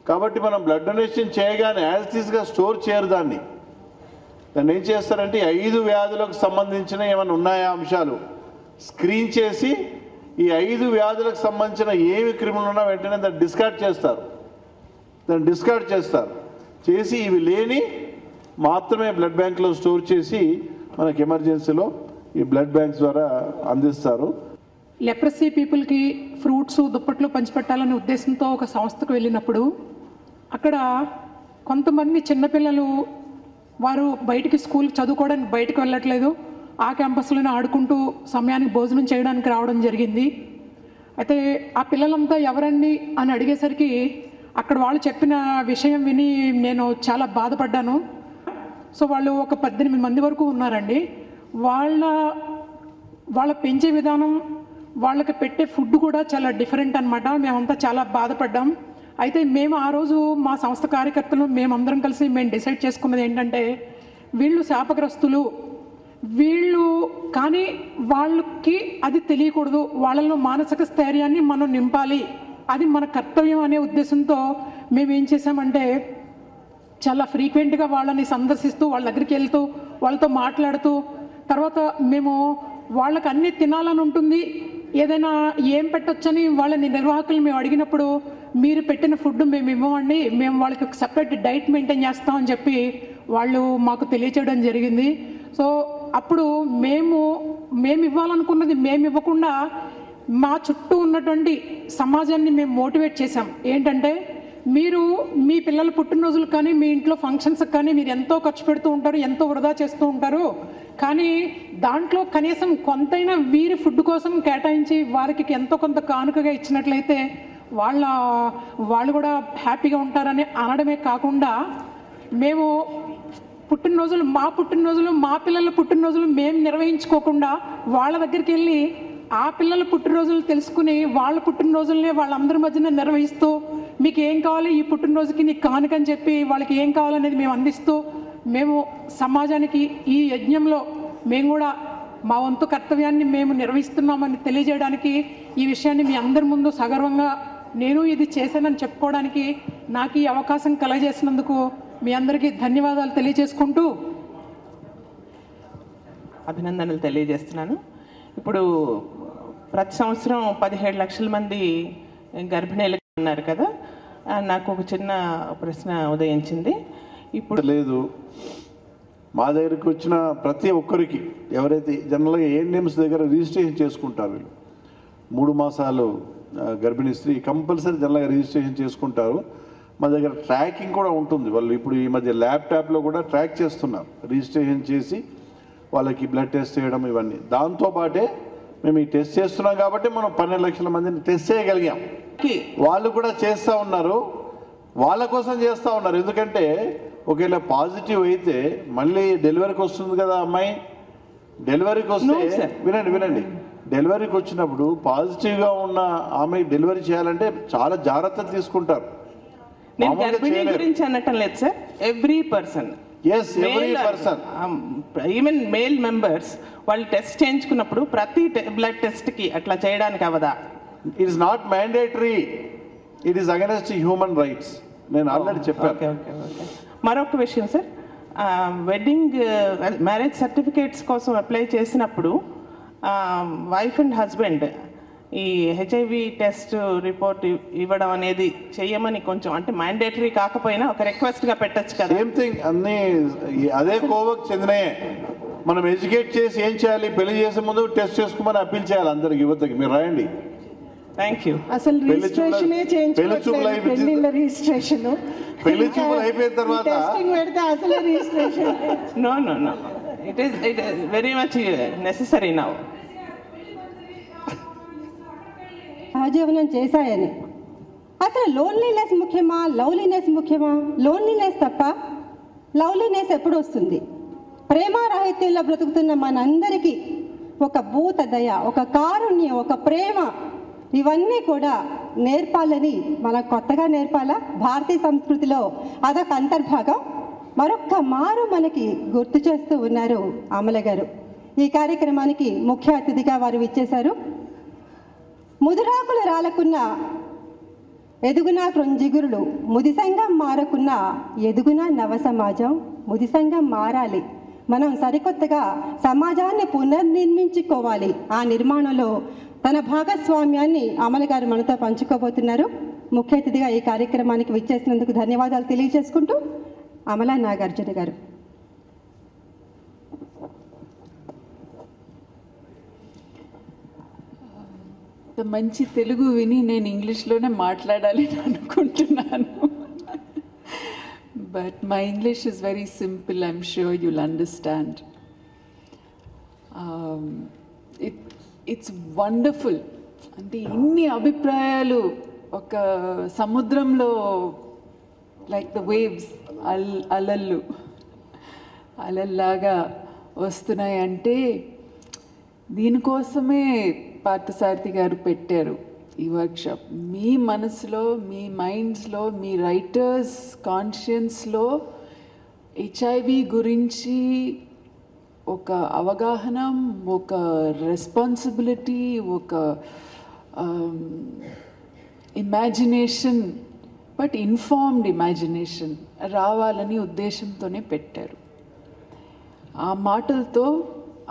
కాబట్టి మనం బ్లడ్ డొనేషన్ చేయగానే యాజ్ టీస్గా స్టోర్ చేయరు దాన్ని ఏం చేస్తారంటే 5 వ్యాధులకు సంబంధించిన ఏమైనా ఉన్నాయా అంశాలు స్క్రీన్ చేసి ఈ 5 వ్యాధులకు సంబంధించిన ఏమి క్రిములు ఉన్నా వెంటనే దాన్ని డిస్కార్డ్ చేస్తారు. చేసి ఇవి లేని మాత్రమే బ్లడ్ బ్యాంక్లో స్టోర్ చేసి మనకి ఎమర్జెన్సీలో ఈ బ్లడ్ బ్యాంక్స్ ద్వారా అందిస్తారు. లెప్రసీ పీపుల్కి ఫ్రూట్స్, దుప్పట్లు పంచిపెట్టాలనే ఉద్దేశంతో ఒక సంస్థకు వెళ్ళినప్పుడు అక్కడ కొంతమంది చిన్నపిల్లలు వారు బయటికి స్కూల్ చదువుకోవడానికి బయటకు వెళ్ళట్లేదు, ఆ క్యాంపస్లోనే ఆడుకుంటూ సమయానికి భోజనం చేయడానికి రావడం జరిగింది. అయితే ఆ పిల్లలంతా ఎవరండి అని అడిగేసరికి అక్కడ వాళ్ళు చెప్పిన విషయం విని నేను చాలా బాధపడ్డాను. సో వాళ్ళు ఒక 18 మంది వరకు ఉన్నారండి. వాళ్ళ పెంచే విధానం, వాళ్ళకి పెట్టే ఫుడ్ కూడా చాలా డిఫరెంట్ అనమాట. మేమంతా చాలా బాధపడ్డాం. అయితే మేము ఆ రోజు మా సంస్థ కార్యకర్తలు మేమందరం కలిసి మేము డిసైడ్ చేసుకున్నది ఏంటంటే వీళ్ళు శాపగ్రస్తులు, వీళ్ళు కానీ వాళ్ళకి అది తెలియకూడదు, వాళ్ళలో మానసిక స్థైర్యాన్ని మనం నింపాలి, అది మన కర్తవ్యం అనే ఉద్దేశంతో మేము ఏం చేసామంటే చాలా ఫ్రీక్వెంట్గా వాళ్ళని సందర్శిస్తూ వాళ్ళ దగ్గరికి వెళ్తూ వాళ్ళతో మాట్లాడుతూ, తర్వాత మేము వాళ్ళకి అన్నీ తినాలని ఉంటుంది, ఏదైనా ఏం పెట్టొచ్చని వాళ్ళని నిర్వాహకులు మేము అడిగినప్పుడు మీరు పెట్టిన ఫుడ్ మేము ఇవ్వమండి, మేము వాళ్ళకి ఒక సపరేట్ డైట్ మెయింటైన్ చేస్తామని చెప్పి వాళ్ళు మాకు తెలియచేయడం జరిగింది. సో అప్పుడు మేము ఇవ్వాలనుకున్నది మేము ఇవ్వకుండా మా చుట్టూ ఉన్నటువంటి సమాజాన్ని మేము మోటివేట్ చేసాం. ఏంటంటే మీరు మీ పిల్లల పుట్టినరోజులు కానీ మీ ఇంట్లో ఫంక్షన్స్కి కానీ మీరు ఎంతో ఖర్చు పెడుతూ ఉంటారు, ఎంతో వృధా చేస్తూ ఉంటారు, కానీ దాంట్లో కనీసం కొంతైనా వీరి ఫుడ్ కోసం కేటాయించి వారికి ఎంతో కొంత కానుకగా ఇచ్చినట్లయితే వాళ్ళు కూడా హ్యాపీగా ఉంటారని అనడమే కాకుండా మేము మా పిల్లల పుట్టినరోజులు మేము నిర్వహించుకోకుండా వాళ్ళ దగ్గరికి వెళ్ళి ఆ పిల్లల పుట్టినరోజులు తెలుసుకుని వాళ్ళ పుట్టినరోజులనే వాళ్ళందరి మధ్యన నిర్వహిస్తూ మీకు ఏం కావాలి ఈ పుట్టినరోజుకి నీకు కానుకని చెప్పి వాళ్ళకి ఏం కావాలనేది మేము అందిస్తూ మేము సమాజానికి ఈ యజ్ఞంలో మేము కూడా మా వంతు కర్తవ్యాన్ని మేము నిర్వహిస్తున్నామని తెలియజేయడానికి ఈ విషయాన్ని మీ అందరి ముందు సగర్వంగా నేను ఇది చేశానని చెప్పుకోవడానికి నాకు ఈ అవకాశం కలగజేసినందుకు మీ అందరికీ ధన్యవాదాలు తెలియజేసుకుంటూ అభినందనలు తెలియజేస్తున్నాను. ఇప్పుడు ప్రతి సంవత్సరం 17 లక్షల మంది గర్భిణీలు ఉన్నారు కదా, నాకు ఒక చిన్న ప్రశ్న ఉదయించింది. ఇప్పుడు లేదు, మా దగ్గరికి వచ్చిన ప్రతి ఒక్కరికి ఎవరైతే జనరల్గా ఏఎన్ఎంస్ దగ్గర రిజిస్ట్రేషన్ చేసుకుంటారు, వీళ్ళు 3 మాసాలు గర్భిణీ స్త్రీ కంపల్సరీ జనరల్గా రిజిస్ట్రేషన్ చేసుకుంటారు. మా దగ్గర ట్రాకింగ్ కూడా ఉంటుంది. వాళ్ళు ఇప్పుడు ఈ మధ్య ల్యాప్టాప్లో కూడా ట్రాక్ చేస్తున్నారు, రిజిస్ట్రేషన్ చేసి వాళ్ళకి బ్లడ్ టెస్ట్ చేయడం ఇవన్నీ. దాంతోపాటే మేము ఈ టెస్ట్ చేస్తున్నాం కాబట్టి మనం 12 లక్షల మందిని టెస్ట్ చేయగలిగాం. వాళ్ళు కూడా చేస్తూ ఉన్నారు, వాళ్ళ కోసం చేస్తూ ఉన్నారు. ఎందుకంటే ఒకవేళ పాజిటివ్ అయితే మళ్ళీ డెలివరీకి వస్తుంది కదా అమ్మాయి, డెలివరీకి వస్తే వినండి, డెలివరీకి వచ్చినప్పుడు పాజిటివ్గా ఉన్న ఆమె డెలివరీ చేయాలంటే చాలా జాగ్రత్తలు తీసుకుంటారు. నేను గర్భిణీ గురించి అనటం లేదు sir, every person, even male members వాళ్ళు టెస్ట్ చేయించుకున్నప్పుడు ప్రతి బ్లడ్ టెస్ట్కి అట్లా చేయడానికి అవదా? It is not mandatory, it is against human rights. నేను ఆల్రెడీ చెప్పాను. మరొక విషయం సార్, వెడ్డింగ్ మ్యారేజ్ సర్టిఫికేట్స్ కోసం అప్లై చేసినప్పుడు వైఫ్ అండ్ హస్బెండ్ ఈ హెచ్ఐవి టెస్ట్ రిపోర్ట్ ఇవ్వడం అనేది చెయ్యమని కొంచెం, అంటే మ్యాండేటరీ కాకపోయినా ఒక రిక్వెస్ట్గా పెట్టచ్చు కదా. సేమ్ థింగ్, అన్నీ అదే కోవకు చెందినయే. మనం ఎడ్యుకేట్ చేసి ఏం చేయాలి, పెళ్లి చేసే ముందు టెస్ట్ చేసుకోమని అప్పీల్ చేయాలి అందరికి, యువతకి. మీరు రాయండి. Thank you. అసలు రిజిస్ట్రేషనే చేయించుకోవట్లేదు, పెళ్లిళ్ళ రిజిస్ట్రేషన్. పెళ్లి చూపులు అయిపోయిన తర్వాత టెస్టింగ్ పెడితే అసలు registration. No, it is very much necessary now. సహజీవనం చేశాయని అసలు లోన్లీనెస్ ముఖ్యమా, లవ్లీనెస్ ముఖ్యమా? లోన్లీనెస్ తప్ప లవ్లీనెస్ ఎప్పుడు వస్తుంది? ప్రేమారాహిత్యంలో బ్రతుకుతున్న మనందరికీ ఒక భూత దయ, ఒక కారుణ్యం, ఒక ప్రేమ, ఇవన్నీ కూడా నేర్పాలని మనం కొత్తగా నేర్పాలా? భారతీయ సంస్కృతిలో అదొక అంతర్భాగం. మరొక్క మారు మనకి గుర్తు చేస్తూ ఉన్నారు అమల గారు. ఈ కార్యక్రమానికి ముఖ్య అతిథిగా వారు విచ్చేశారు. ముదురాకులు రాలకున్న ఎదుగున కృంజిగురులు, ముదిసంగం మారకున్న ఎదుగున నవ సమాజం. ముదిసంగం మారాలి, మనం సరికొత్తగా సమాజాన్ని పునర్నిర్మించుకోవాలి. ఆ నిర్మాణంలో తన భాగస్వామ్యాన్ని అమల గారు మనతో పంచుకోబోతున్నారు. ముఖ్య అతిథిగా ఈ కార్యక్రమానికి విచ్చేసినందుకు ధన్యవాదాలు తెలియజేసుకుంటూ అమల నాగార్జున గారు. మంచి తెలుగు విని నేను ఇంగ్లీష్లోనే మాట్లాడాలి అనుకుంటున్నాను. But my English is very simple, I'm sure you'll understand. It's wonderful. అంటే ఇన్ని అభిప్రాయాలు ఒక సముద్రంలో, లైక్ ద వేవ్స్, అలల్లాగా వస్తున్నాయి. అంటే దీనికోసమే పార్థసారథి గారు పెట్టారు ఈ వర్క్షాప్. మీ మనసులో, మీ మైండ్స్లో, మీ రైటర్స్ కాన్షియన్స్లో హెచ్ఐవి గురించి ఒక అవగాహన, ఒక రెస్పాన్సిబిలిటీ, ఒక ఇమాజినేషన్, బట్ ఇన్ఫార్మ్డ్ ఇమాజినేషన్ రావాలని ఉద్దేశంతోనే పెట్టారు. ఆ మాటలతో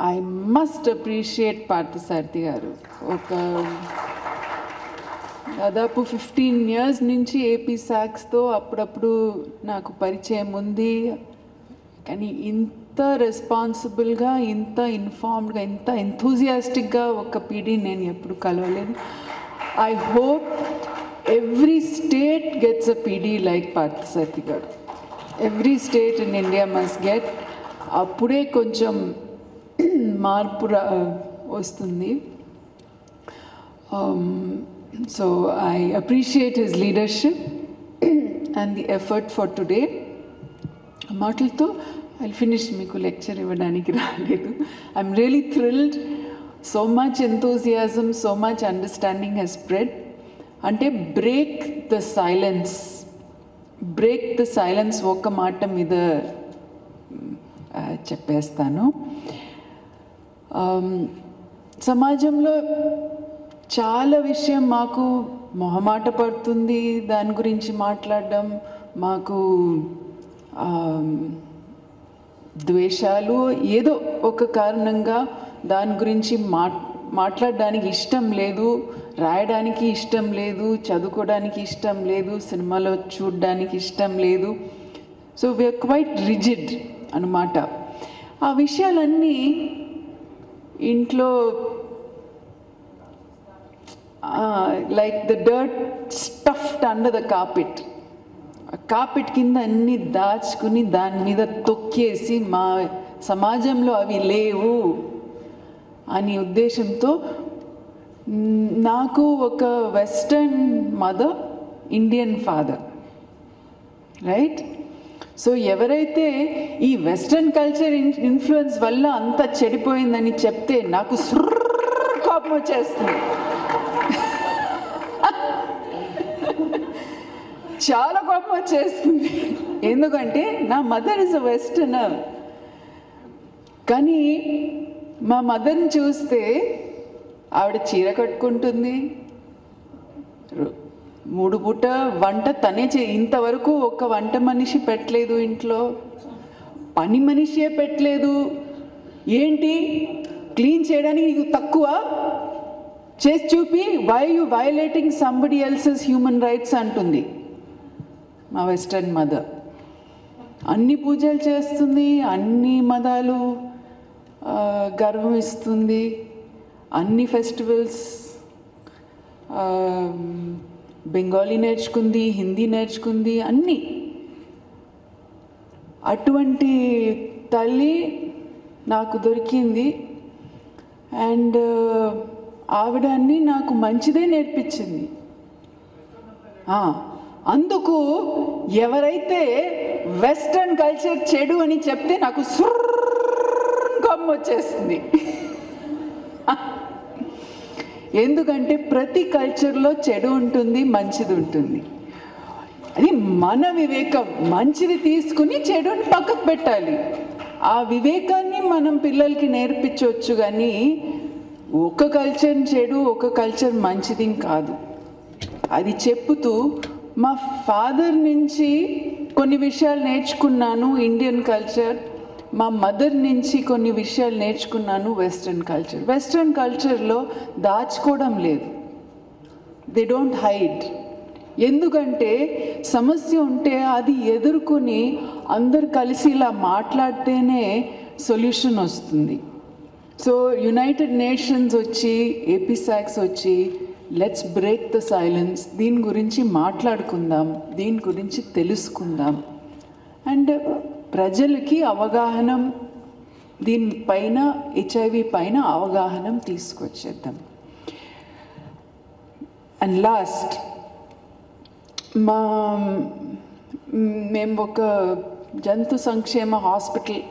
ఐ మస్ట్ అప్రిషియేట్ పార్థసారథి గారు. ఒక దాదాపు 15 years నుంచి ఏపీ సాక్స్తో అప్పుడప్పుడు నాకు పరిచయం ఉంది. కానీ ఇంత రెస్పాన్సిబుల్గా, ఇంత ఇన్ఫార్మ్డ్గా, ఇంత ఎంథూజియాస్టిక్గా ఒక పీడీ నేను ఎప్పుడు కలవలేదు. I hope every state gets a PD like Parthasarathy garu. Every state in India must get. అప్పుడే కొంచెం మార్పు వస్తుంది. So I appreciate his leadership and the effort for today. మాటలతో ఐ ఫినిష్, మీకు లెక్చర్ ఇవ్వడానికి రాలేదు. I'm really thrilled. So much enthusiasm, so much understanding he's spread. అంటే బ్రేక్ ద సైలెన్స్ ఒక మాట మీద చెప్పేస్తాను. సమాజంలో చాలా విషయం మాకు మొహమాట పడుతుంది దాని గురించి మాట్లాడడం, మాకు ద్వేషాలు ఏదో ఒక కారణంగా దాని గురించి మాట్లాడడానికి ఇష్టం లేదు, రాయడానికి ఇష్టం లేదు, చదువుకోవడానికి ఇష్టం లేదు, సినిమాలో చూడడానికి ఇష్టం లేదు. సో వీఆర్ క్వైట్ రిజిడ్ అన్నమాట. ఆ విషయాలన్నీ ఇంట్లో like the dirt stuffed under the carpet, carpet కింద అన్నీ దాచుకుని దాని మీద తొక్కేసి మా సమాజంలో అవి లేవు అని ఉద్దేశంతో నాకు ఒక western mother, Indian father, right? So ఎవరైతే ఈ వెస్టర్న్ కల్చర్ ఇన్ఫ్లుయెన్స్ వల్ల అంతా చెడిపోయిందని చెప్తే నాకు కోపం వచ్చేస్తుంది. చాలా కోపం వచ్చేస్తుంది. ఎందుకంటే నా మదర్ ఇస్ అ వెస్టర్నర్. కానీ మా మదర్ని చూస్తే ఆవిడ చీర కట్టుకుంటుంది, 3 పూట వంట తనే ఇంతవరకు ఒక వంట మనిషి పెట్టలేదు, ఇంట్లో పని మనిషియే పెట్టలేదు. ఏంటి క్లీన్ చేయడానికి నీకు తక్కువ? చేసి చూపి, why you violating somebody else's human rights అంటుంది మా వెస్టర్న్ మదర్. అన్ని పూజలు చేస్తుంది, అన్ని మతాలు గర్వం ఇస్తుంది, అన్ని ఫెస్టివల్స్, బెంగాలీ నేర్చుకుంది, హిందీ నేర్చుకుంది, అన్నీ. అటువంటి తల్లి నాకు దొరికింది. అండ్ ఆవిడ అన్నీ నాకు మంచిదే నేర్పించింది. అందుకు ఎవరైతే వెస్టర్న్ కల్చర్ చెడు అని చెప్తే నాకు కోపం వచ్చేస్తుంది. ఎందుకంటే ప్రతి కల్చర్లో చెడు ఉంటుంది, మంచిది ఉంటుంది. అది మన వివేకం. మంచిది తీసుకుని చెడుని పక్కకు పెట్టాలి. ఆ వివేకాన్ని మనం పిల్లలకి నేర్పించవచ్చు. కానీ ఒక కల్చర్ చెడు, ఒక కల్చర్ మంచిది కాదు. అది చెప్పుతూ మా ఫాదర్ నుంచి కొన్ని విషయాలు నేర్చుకున్నాను, ఇండియన్ కల్చర్. మా మదర్ నుంచి కొన్ని విషయాలు నేర్చుకున్నాను, వెస్ట్రన్ కల్చర్. వెస్ట్రన్ కల్చర్లో దాచుకోవడం లేదు, దే డోంట్ హైడ్. ఎందుకంటే సమస్య ఉంటే అది ఎదుర్కొని అందరు కలిసి ఇలా మాట్లాడితేనే సొల్యూషన్ వస్తుంది. సో యునైటెడ్ నేషన్స్ వచ్చి, ఏపీసాక్స్ వచ్చి, లెట్స్ బ్రేక్ ద సైలెన్స్, దీని గురించి మాట్లాడుకుందాం, దీని గురించి తెలుసుకుందాం. అండ్ ప్రజలకి అవగాహన, దీనిపైన హెచ్ఐవి పైన అవగాహన తీసుకొచ్చేద్దాం. అండ్ లాస్ట్, మేము ఒక జంతు సంక్షేమ hospital,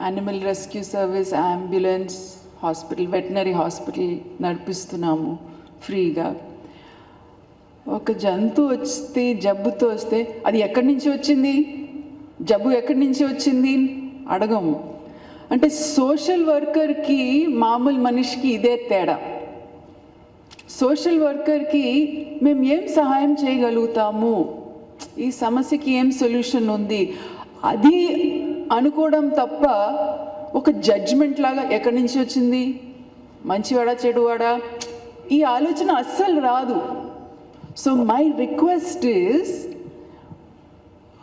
animal rescue service, ambulance hospital, veterinary hospital నడిపిస్తున్నాము ఫ్రీగా. ఒక జంతువు వస్తే, జబ్బుతో వస్తే అది ఎక్కడి నుంచి వచ్చింది, జబ్బు ఎక్కడి నుంచి వచ్చింది అడగము. అంటే సోషల్ వర్కర్కి మామూలు మనిషికి ఇదే తేడా. సోషల్ వర్కర్కి మేము ఏం సహాయం చేయగలుగుతాము, ఈ సమస్యకి ఏం సొల్యూషన్ ఉంది, అది అనుకోవడం తప్ప ఒక జడ్జ్మెంట్ లాగా ఎక్కడి నుంచి వచ్చింది, మంచివాడా చెడువాడా, ఈ ఆలోచన అస్సలు రాదు. సో మై రిక్వెస్ట్ ఈజ్,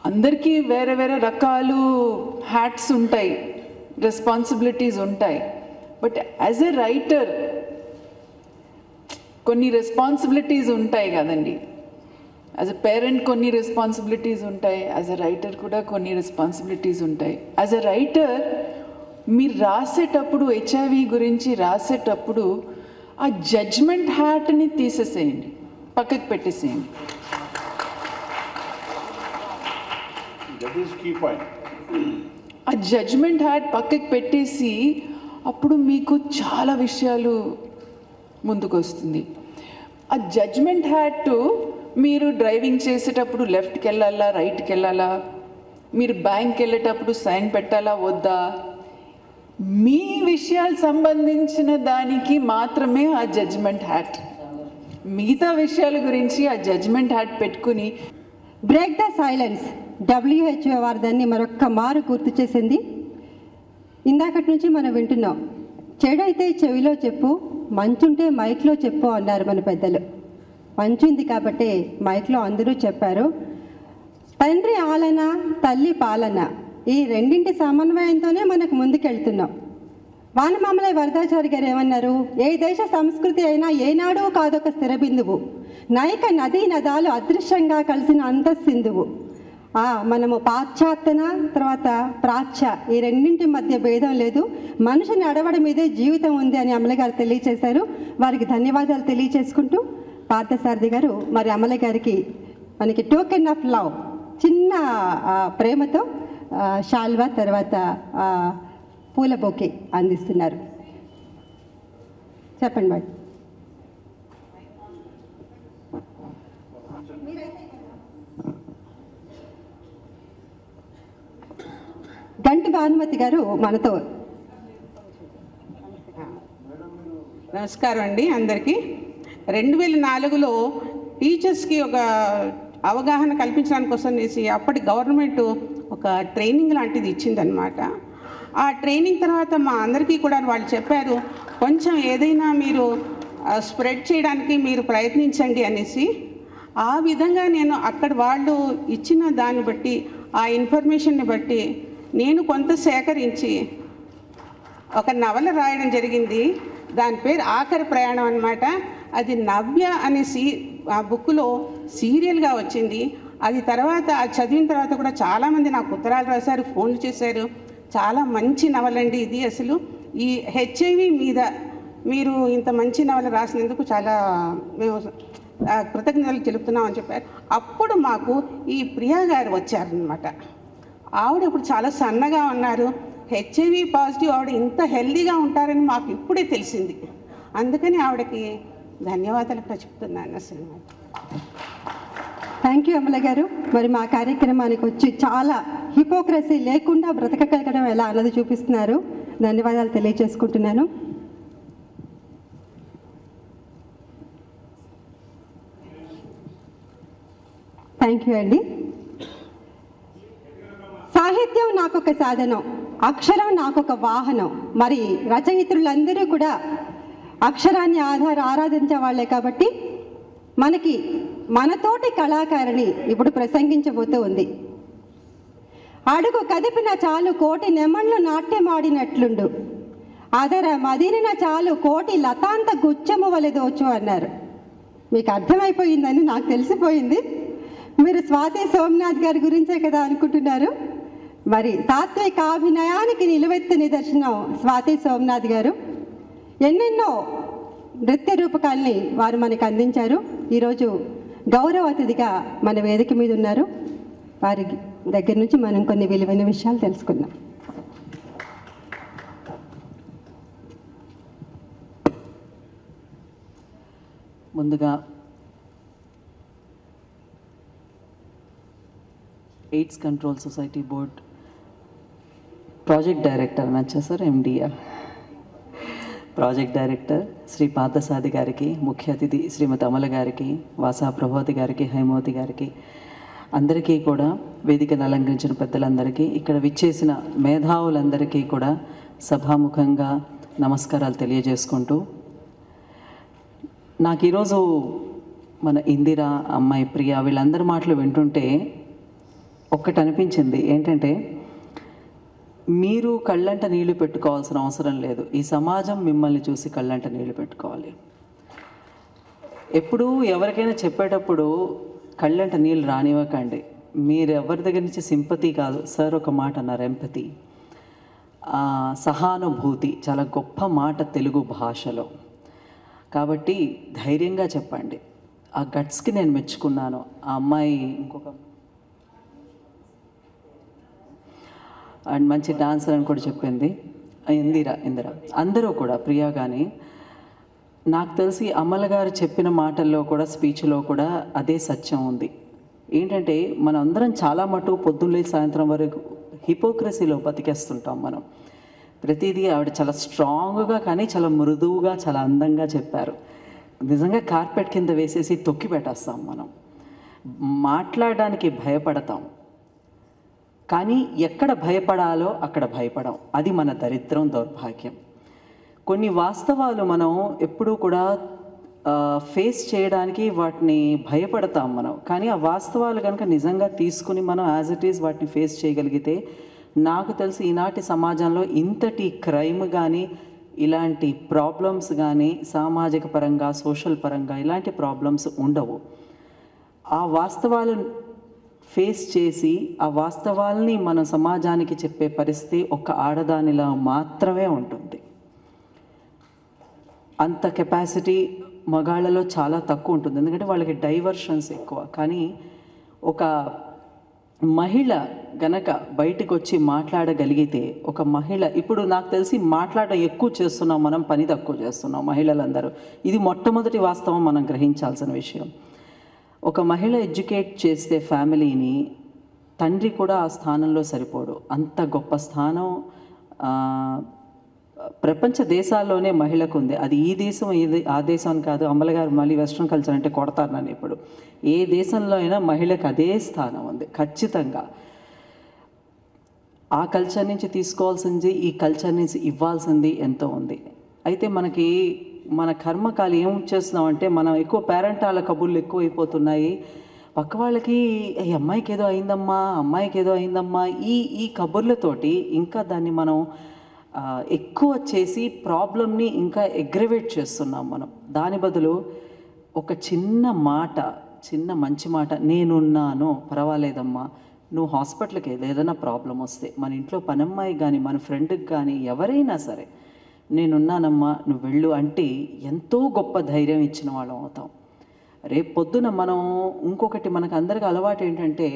అందరికీ వేరే వేరే రకాలు హ్యాట్స్ ఉంటాయి, రెస్పాన్సిబిలిటీస్ ఉంటాయి. బట్ యాజ్ ఎ రైటర్ కొన్ని రెస్పాన్సిబిలిటీస్ ఉంటాయి కదండి. యాజ్ ఎ పేరెంట్ కొన్ని రెస్పాన్సిబిలిటీస్ ఉంటాయి, యాజ్ ఎ రైటర్ కూడా కొన్ని రెస్పాన్సిబిలిటీస్ ఉంటాయి. యాజ్ ఎ రైటర్ మీరు రాసేటప్పుడు, హెచ్ఐవి గురించి రాసేటప్పుడు ఆ జడ్జ్మెంట్ హ్యాట్ని తీసేసేయండి, పక్కకు పెట్టేసేయండి. ఆ జడ్జ్మెంట్ హ్యాట్ పక్కకు పెట్టేసి అప్పుడు మీకు చాలా విషయాలు ముందుకు వస్తుంది. ఆ జడ్జ్మెంట్ హ్యాట్ మీరు డ్రైవింగ్ చేసేటప్పుడు లెఫ్ట్కి వెళ్ళాలా, రైట్కి వెళ్ళాలా, మీరు బ్యాంక్కి వెళ్ళేటప్పుడు సైన్ పెట్టాలా వద్దా, మీ విషయాలు సంబంధించిన దానికి మాత్రమే ఆ జడ్జ్మెంట్ హ్యాట్, మిగతా విషయాల గురించి ఆ జడ్జ్మెంట్ హ్యాట్ పెట్టుకుని బ్రేక్ ద సైలెన్స్ WHO వారు దాన్ని మరొక్క మారు గుర్తు చేసింది. ఇందాకటి నుంచి మనం వింటున్నాం, చెడైతే చెవిలో చెప్పు, మంచుంటే మైక్లో చెప్పు అన్నారు మన పెద్దలు. మంచుంది కాబట్టి మైక్లో అందరూ చెప్పారు. తండ్రి ఆలన, తల్లి పాలన, ఈ రెండింటి సమన్వయంతోనే మనకు ముందుకెళ్తున్నాం. వానమామలై వరదాచారి గారు ఏమన్నారు? ఏ దేశ సంస్కృతి అయినా ఏనాడూ కాదొక స్థిర బిందువు, నైక నదీ నదాలు అదృశ్యంగా కలిసిన అంతఃసింధువు. మనము పాశ్చాత్తన తర్వాత ప్రాచ్య, ఈ రెండింటి మధ్య భేదం లేదు, మనిషి నడవడం మీదే జీవితం ఉంది అని అమల గారు తెలియచేశారు. వారికి ధన్యవాదాలు తెలియచేసుకుంటూ పార్థసారథి గారు మరి అమల గారికి మనకి టోకెన్ ఆఫ్ లవ్ చిన్న ప్రేమతో షాల్వా తర్వాత పూల బొకే అందిస్తున్నారు. చెప్పండి మేడం. గంటి భానుమతి గారు మనతో. నమస్కారం అండి అందరికీ. 2004లో టీచర్స్కి ఒక అవగాహన కల్పించడానికి కోసం అప్పటి గవర్నమెంట్ ఒక ట్రైనింగ్ లాంటిది ఇచ్చిందనమాట. ఆ ట్రైనింగ్ తర్వాత మా అందరికీ కూడా వాళ్ళు చెప్పారు, కొంచెం ఏదైనా మీరు స్ప్రెడ్ చేయడానికి మీరు ప్రయత్నించండి అనేసి. ఆ విధంగా నేను అక్కడ వాళ్ళు ఇచ్చిన దాన్ని బట్టి, ఆ ఇన్ఫర్మేషన్ని బట్టి నేను కొంత సేకరించి ఒక నవల రాయడం జరిగింది. దాని పేరు ఆఖరి ప్రయాణం అన్నమాట. అది నవ్య అనే ఆ బుక్లో సీరియల్గా వచ్చింది. అది తర్వాత చదివిన తర్వాత కూడా చాలామంది నాకు ఉత్తరాలు రాశారు, ఫోన్లు చేశారు. చాలా మంచి నవలండి ఇది. అసలు ఈ HIV మీద మీరు ఇంత మంచి నవల రాసినందుకు చాలా మేము కృతజ్ఞతలు తెలుపుతున్నామని చెప్పారు. అప్పుడు మాకు ఈ ప్రియా గారు వచ్చారనమాట. ఆవిడ ఇప్పుడు చాలా సన్నగా ఉన్నారు. HIV పాజిటివ్ ఆవిడ ఇంత హెల్దీగా ఉంటారని మాకు ఇప్పుడే తెలిసింది. అందుకని ఆవిడకి ధన్యవాదాలు కూడా చెప్తున్నాను అసలు. థ్యాంక్ యూ అమల గారు. మరి మా కార్యక్రమానికి వచ్చి చాలా హిపోక్రసీ లేకుండా బ్రతకగలగడం ఎలా అన్నది చూపిస్తున్నారు. ధన్యవాదాలు తెలియజేసుకుంటున్నాను. థ్యాంక్ యూ అండి. సాహిత్యం నాకొక సాధనం, అక్షరం నాకొక వాహనం. మరి రచయిత్రులందరూ కూడా అక్షరాన్ని ఆరాధించే వాళ్ళే కాబట్టి మనకి మనతోటి కళాకారిణి ఇప్పుడు ప్రసంగించబోతూ ఉంది. అడుగు కదిపిన చాలు కోటి నెమళ్ళు నాట్యమాడినట్లుండు, అదర మదిరిన చాలు కోటి లతాంత గుచ్చము వలెదోచు అన్నారు. మీకు అర్థమైపోయిందని నాకు తెలిసిపోయింది. మీరు స్వాతి సోమనాథ్ గారి గురించే కదా అనుకుంటున్నారు. మరి తాత్వికాభినయానికి నిలువెత్తు నిదర్శనం స్వాతి సోమనాథ్ గారు. ఎన్నెన్నో నృత్య రూపకాల్ని వారు మనకు అందించారు. ఈరోజు గౌరవ అతిథిగా మన వేదిక మీద ఉన్నారు. వారి దగ్గర నుంచి మనం కొన్ని విలువైన విషయాలు తెలుసుకుందాం. ముందుగా AIDS control society board project director నచ్చా sir, MDA project director Shri Parthasarathy గారికి, ముఖ్య అతిథి శ్రీమతి అమల గారికి, వాసా ప్రభావతి గారికి, హైమవతి గారికి, అందరికీ కూడా వేదికను అలంకరించిన పెద్దలందరికీ, ఇక్కడ విచ్చేసిన మేధావులందరికీ కూడా సభాముఖంగా నమస్కారాలు తెలియజేసుకుంటూ, నాకు ఈరోజు మన ఇందిరా, అమ్మాయి ప్రియ వీళ్ళందరి మాటలు వింటుంటే ఒక్కటి అనిపించింది. ఏంటంటే, మీరు కళ్ళంట నీళ్లు పెట్టుకోవాల్సిన అవసరం లేదు, ఈ సమాజం మిమ్మల్ని చూసి కళ్ళంట నీళ్లు పెట్టుకోవాలి. ఎప్పుడు ఎవరికైనా చెప్పేటప్పుడు కళ్ళంట నీళ్ళు రానివ్వకండి. మీరు ఎవరి దగ్గర నుంచి సింపతి కాదు, సార్ ఒక మాట అన్నారు, ఎంపతి, సహానుభూతి, చాలా గొప్ప మాట తెలుగు భాషలో. కాబట్టి ధైర్యంగా చెప్పండి. ఆ గట్స్కి నేను మెచ్చుకున్నాను. ఆ అమ్మాయి ఇంకొక అండ్ మంచి డాన్సర్ అని కూడా చెప్పింది ఇందిరా. అందరూ కూడా, ప్రియా కానీ, నాకు తెలిసి అమల గారు చెప్పిన మాటల్లో కూడా, స్పీచ్లో కూడా అదే సత్యం ఉంది. ఏంటంటే, మనం అందరం చాలా మటుకు పొద్దున్నే సాయంత్రం వరకు హిపోక్రసీలో బతికేస్తుంటాం. మనం ప్రతిదీ ఆవిడ చాలా స్ట్రాంగ్గా కానీ చాలా మృదువుగా చాలా అందంగా చెప్పారు. నిజంగా కార్పెట్ కింద వేసేసి తొక్కి పెట్టేస్తాం మనం. మాట్లాడడానికి భయపడతాం, కానీ ఎక్కడ భయపడాలో అక్కడ భయపడం. అది మన దరిద్రం, దౌర్భాగ్యం. కొన్ని వాస్తవాలు మనం ఎప్పుడూ కూడా ఫేస్ చేయడానికి వాటిని భయపడతాం మనం. కానీ ఆ వాస్తవాలు కనుక నిజంగా తీసుకుని మనం యాజ్ ఇట్ ఈజ్ వాటిని ఫేస్ చేయగలిగితే, నాకు తెలిసి ఈనాటి సమాజంలో ఇంతటి క్రైమ్ కానీ ఇలాంటి ప్రాబ్లమ్స్ కానీ సామాజిక పరంగా సోషల్ పరంగా ఇలాంటి ప్రాబ్లమ్స్ ఉండవు. ఆ వాస్తవాలు ఫేస్ చేసి ఆ వాస్తవాల్ని మన సమాజానికి చెప్పే పరిస్థితి ఒక ఆడదానిలా మాత్రమే ఉంటుంది. అంత కెపాసిటీ మగాళ్ళలో చాలా తక్కువ ఉంటుంది, ఎందుకంటే వాళ్ళకి డైవర్షన్స్ ఎక్కువ. కానీ ఒక మహిళ గనక బయటకు వచ్చి మాట్లాడగలిగితే, ఒక మహిళ ఇప్పుడు నాకు తెలిసి మాట్లాడడం ఎక్కువ చేస్తున్నాం మనం, పని తక్కువ చేస్తున్నాం మహిళలందరూ. ఇది మొట్టమొదటి వాస్తవం మనం గ్రహించాల్సిన విషయం. ఒక మహిళ ఎడ్యుకేట్ చేస్తే ఫ్యామిలీని, తండ్రి కూడా ఆ స్థానంలో సరిపోడు. అంత గొప్ప స్థానం ప్రపంచ దేశాల్లోనే మహిళకు ఉంది. అది ఈ దేశం ఇది ఆ దేశం అని కాదు. అమల గారు మళ్ళీ వెస్ట్రన్ కల్చర్ అంటే కొడతారు నన్ను. ఇప్పుడు ఏ దేశంలో అయినా మహిళకు అదే స్థానం ఉంది ఖచ్చితంగా. ఆ కల్చర్ నుంచి తీసుకోవాల్సింది, ఈ కల్చర్ నుంచి ఇవ్వాల్సింది ఎంతో ఉంది. అయితే మనకి మన కర్మకాలు ఏం చేస్తున్నామంటే, మనం ఎక్కువ పేరెంటాల కబుర్లు ఎక్కువైపోతున్నాయి. పక్క వాళ్ళకి ఈ అమ్మాయికి ఏదో అయిందమ్మా, అమ్మాయికి ఏదో అయిందమ్మా, ఈ కబుర్లతోటి ఇంకా దాన్ని మనం ఎక్కువ చేసి ప్రాబ్లమ్ని ఇంకా అగ్రవేట్ చేస్తున్నాం మనం. దాని బదులు ఒక చిన్న మాట, చిన్న మంచి మాట, నేనున్నాను, పర్వాలేదమ్మా, నువ్వు హాస్పిటల్కి ఏదైనా ప్రాబ్లం వస్తే, మన ఇంట్లో పనమ్మాయి కానీ మన ఫ్రెండ్కి కానీ ఎవరైనా సరే, నేనున్నానమ్మా నువ్వు వెళ్ళు అంటే ఎంతో గొప్ప ధైర్యం ఇచ్చిన వాళ్ళం అవుతాం. రేపు పొద్దున మనం ఇంకొకటి మనకు అందరికీ అలవాటు ఏంటంటే,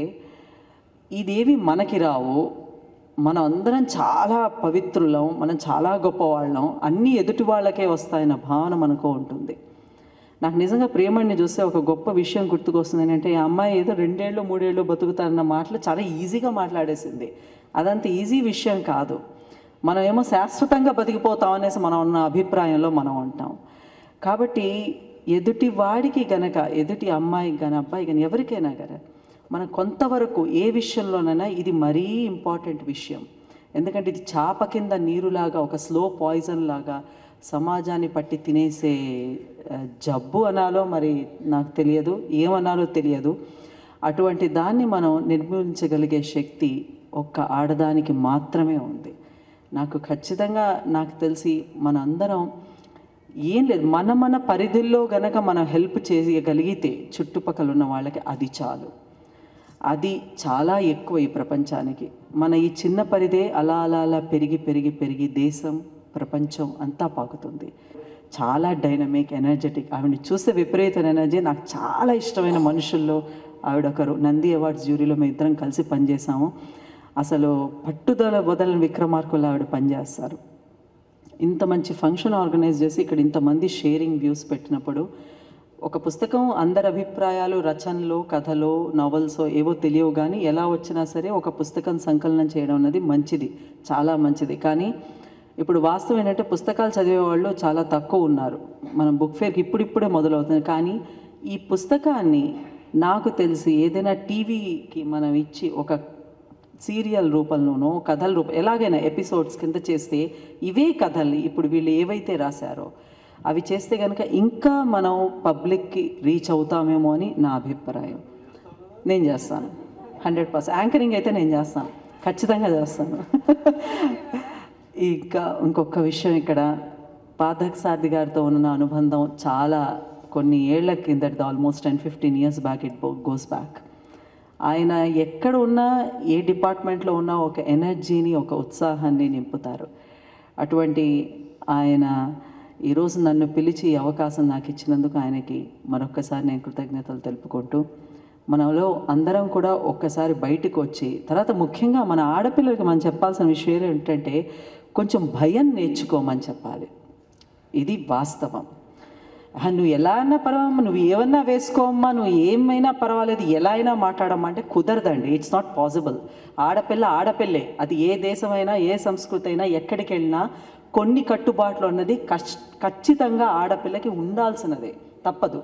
ఇదేవి మనకి రావు, మనం అందరం చాలా పవిత్రులం, మనం చాలా గొప్పవాళ్ళం, అన్నీ ఎదుటి వాళ్ళకే వస్తాయన్న భావన మనకు ఉంటుంది. నాకు నిజంగా ప్రేమని చూస్తే ఒక గొప్ప విషయం గుర్తుకొస్తుంది. ఏంటంటే, ఆ అమ్మాయి ఏదో 2 ఏళ్ళు 3 ఏళ్ళు బతుకుతారన్న మాటలు చాలా ఈజీగా మాట్లాడేసింది. అదంత ఈజీ విషయం కాదు. మనం ఏమో శాశ్వతంగా బతికిపోతాం అనేసి మనం ఉన్న అభిప్రాయంలో మనం ఉంటాం. కాబట్టి ఎదుటి వాడికి గనక, ఎదుటి అమ్మాయికి కానీ అబ్బాయి కానీ ఎవరికైనా కానీ మనం కొంతవరకు ఏ విషయంలోనైనా ఇది మరీ ఇంపార్టెంట్ విషయం. ఎందుకంటే ఇది చాప కింద నీరులాగా, ఒక స్లో పాయిజన్ లాగా సమాజాన్ని పట్టి తినేసే జబ్బు అనాలో మరి నాకు తెలియదు, ఏమనాలో తెలియదు. అటువంటి దాన్ని మనం నిర్మూలించగలిగే శక్తి ఒక్క ఆడదానికి మాత్రమే ఉంది. నాకు ఖచ్చితంగా నాకు తెలిసి మనందరం ఏం లేదు, మన పరిధిలో గనక మనం హెల్ప్ చేయగలిగితే చుట్టుపక్కల ఉన్న వాళ్ళకి అది చాలు. అది చాలా ఎక్కువ ఈ ప్రపంచానికి. మన ఈ చిన్న పరిధే అలా అలా అలా పెరిగి పెరిగి పెరిగి దేశం, ప్రపంచం అంతా పాకుతుంది. చాలా డైనమిక్, ఎనర్జెటిక్. ఆవిడని చూస్తే విపరీతమైన ఎనర్జీ. నాకు చాలా ఇష్టమైన మనుషుల్లో ఆవిడొకరు. నంది అవార్డ్స్ జ్యూరీలో మేము ఇద్దరం కలిసి పనిచేసాము. అసలు పట్టుదల వదలని విక్రమార్కులు ఆవిడ పనిచేస్తారు. ఇంత మంచి ఫంక్షన్ ఆర్గనైజ్ చేసి ఇక్కడ ఇంతమంది షేరింగ్ వ్యూస్ పెట్టినప్పుడు, ఒక పుస్తకం అందరి అభిప్రాయాలు, రచనలు, కథలు, నావెల్స్ ఏవో తెలియవు, కానీ ఎలా వచ్చినా సరే ఒక పుస్తకం సంకలనం చేయడం అన్నది మంచిది, చాలా మంచిది. కానీ ఇప్పుడు వాస్తవం ఏంటంటే పుస్తకాలు చదివే వాళ్ళు చాలా తక్కువ ఉన్నారు. మనం బుక్ ఫేర్కి ఇప్పుడిప్పుడే మొదలవుతుంది. కానీ ఈ పుస్తకాన్ని నాకు తెలిసి ఏదైనా టీవీకి మనం ఇచ్చి ఒక సీరియల్ రూపంలోనో కథల రూపం ఎలాగైనా ఎపిసోడ్స్ కింద చేస్తే, ఇవే కథల్ని ఇప్పుడు వీళ్ళు ఏవైతే రాశారో అవి చేస్తే కనుక ఇంకా మనం పబ్లిక్కి రీచ్ అవుతామేమో అని నా అభిప్రాయం. నేను చేస్తాను 100%. యాంకరింగ్ అయితే నేను చేస్తాను, ఖచ్చితంగా చేస్తాను. ఇంకా ఇంకొక విషయం, ఇక్కడ పార్థసారథి గారితో ఉన్న అనుబంధం చాలా కొన్ని ఏళ్ల కిందటిది, almost 10-15 years back. It goes back. ఆయన ఎక్కడ ఉన్నా, ఏ డిపార్ట్మెంట్లో ఉన్నా ఒక ఎనర్జీని, ఒక ఉత్సాహాన్ని నింపుతారు. అటువంటి ఆయన ఈరోజు నన్ను పిలిచి ఈ అవకాశం నాకు ఇచ్చినందుకు ఆయనకి మరొక్కసారి నేను కృతజ్ఞతలు తెలుపుకుంటూ, మనలో అందరం కూడా ఒక్కసారి బయటకు వచ్చి, తర్వాత ముఖ్యంగా మన ఆడపిల్లలకి మనం చెప్పాల్సిన విషయం ఏంటంటే, కొంచెం భయం నేర్చుకోమని చెప్పాలి. ఇది వాస్తవం. నువ్వు ఎలా అయినా పర్వాలమ్మా, నువ్వు ఏమన్నా వేసుకోమ్మా, నువ్వు ఏమైనా పర్వాలేదు, ఎలా అయినా మాట్లాడమ్మా అంటే కుదరదండి. It's not possible. ఆడపిల్ల ఆడపిల్లే. అది ఏ దేశమైనా ఏ సంస్కృతి అయినా ఎక్కడికి వెళ్ళినా కొన్ని కట్టుబాట్లు అన్నది ఖచ్చితంగా ఆడపిల్లకి ఉండాల్సినదే, తప్పదు.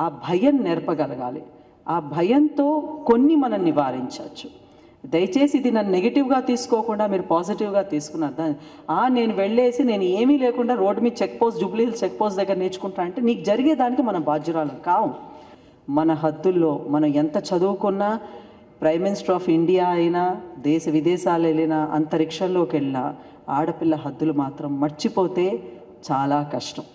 ఆ భయం నేర్పగలగాలి. ఆ భయంతో కొన్ని మనం నివారించవచ్చు. దయచేసి ఇది నన్ను నెగిటివ్గా తీసుకోకుండా మీరు పాజిటివ్గా తీసుకున్నారు. నేను వెళ్ళేసి నేను ఏమీ లేకుండా రోడ్డు మీద check post, Jubilee Hills check post దగ్గర నేర్చుకుంటా అంటే నీకు జరిగేదానికి మనం బాధ్యురాలం కావు. మన హద్దుల్లో మనం ఎంత చదువుకున్నా, ప్రైమ్ మినిస్టర్ ఆఫ్ ఇండియా అయినా, దేశ విదేశాలు వెళ్ళినా, అంతరిక్షంలోకి వెళ్ళినా ఆడపిల్ల హద్దులు మాత్రం మర్చిపోతే చాలా కష్టం.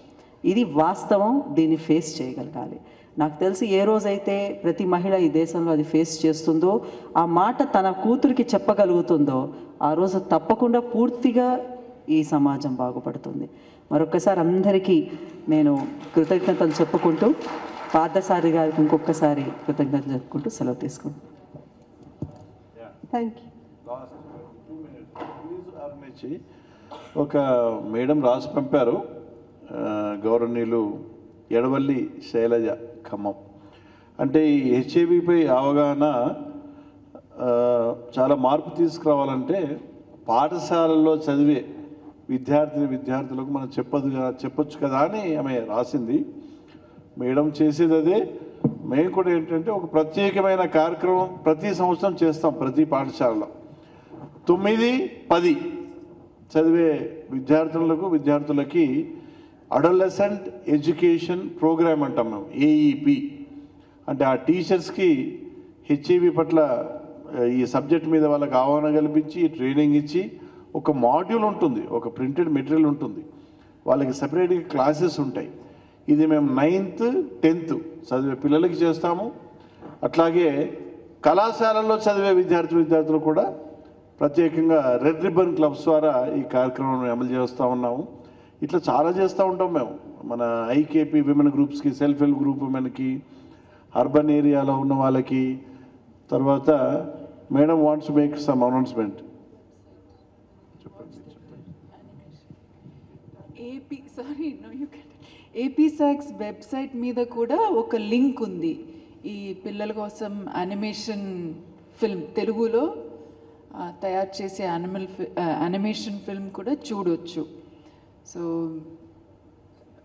ఇది వాస్తవం. దీన్ని ఫేస్ చేయగలగాలి. నాకు తెలిసి ఏ రోజైతే ప్రతి మహిళ ఈ దేశంలో అది ఫేస్ చేస్తుందో, ఆ మాట తన కూతురికి చెప్పగలుగుతుందో, ఆ రోజు తప్పకుండా పూర్తిగా ఈ సమాజం బాగుపడుతుంది. మరొక్కసారి అందరికీ నేను కృతజ్ఞతలు చెప్పుకుంటూ, పార్థసారథి గారికి ఇంకొకసారి కృతజ్ఞతలు చెప్పుకుంటూ సెలవు తీసుకుంటాను. Thank you. ఒక మేడం రాసి పంపారు, గౌరవనీయులు ఎడవల్లి శైలజ, ఖమ్మం. అంటే ఈ హెచ్ఐవిపై అవగాహన చాలా మార్పు తీసుకురావాలంటే పాఠశాలల్లో చదివే విద్యార్థులకు మనం చెప్పొచ్చు కదా అని ఆమె రాసింది. మేడం చేసేది అదే. మేము కూడా ఏంటంటే ఒక ప్రత్యేకమైన కార్యక్రమం ప్రతి సంవత్సరం చేస్తాం. ప్రతి పాఠశాలలో 9-10 చదివే విద్యార్థులకి అడోలసెంట్ ఎడ్యుకేషన్ ప్రోగ్రామ్ అంటాం మేము, ఏఈపి. అంటే ఆ టీచర్స్కి హెచ్ఐవి పట్ల ఈ సబ్జెక్ట్ మీద వాళ్ళకి అవగాహన కల్పించి ట్రైనింగ్ ఇచ్చి ఒక మాడ్యూల్ ఉంటుంది, ఒక ప్రింటెడ్ మెటీరియల్ ఉంటుంది, వాళ్ళకి సపరేట్గా క్లాసెస్ ఉంటాయి. ఇది మేము 9th 10th చదివే పిల్లలకి చేస్తాము. అట్లాగే కళాశాలల్లో చదివే విద్యార్థులు కూడా ప్రత్యేకంగా రెడ్ రిబ్బన్ క్లబ్స్ ద్వారా ఈ కార్యక్రమాన్ని అమలు చేస్తూ ఉన్నాము. ఇట్లా చాలా చేస్తూ ఉంటాం మేము. మన ఐకేపీ విమెన్ గ్రూప్స్కి, సెల్ఫ్ హెల్ప్ గ్రూప్ విమెన్కి, అర్బన్ ఏరియాలో ఉన్న వాళ్ళకి. తర్వాత madam wants to make some announcement. AP సాక్స్ వెబ్సైట్ మీద కూడా ఒక లింక్ ఉంది. ఈ పిల్లల కోసం యానిమేషన్ ఫిల్మ్, తెలుగులో తయారు చేసే యానిమేషన్ ఫిల్మ్ కూడా చూడొచ్చు. సో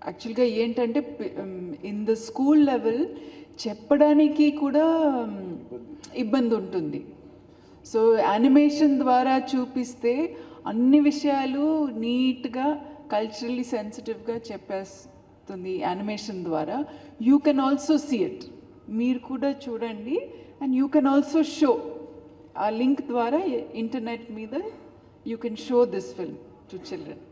యాక్చువల్గా ఏంటంటే ఇన్ ద స్కూల్ లెవెల్ చెప్పడానికి కూడా ఇబ్బంది ఉంటుంది. సో యానిమేషన్ ద్వారా చూపిస్తే అన్ని విషయాలు నీట్గా, కల్చరల్లీ సెన్సిటివ్గా చెప్పేస్తుంది యానిమేషన్ ద్వారా. You can also see it. మీరు కూడా చూడండి. And you can also show. ఆ లింక్ ద్వారా ఇంటర్నెట్ మీద you can show this film to children.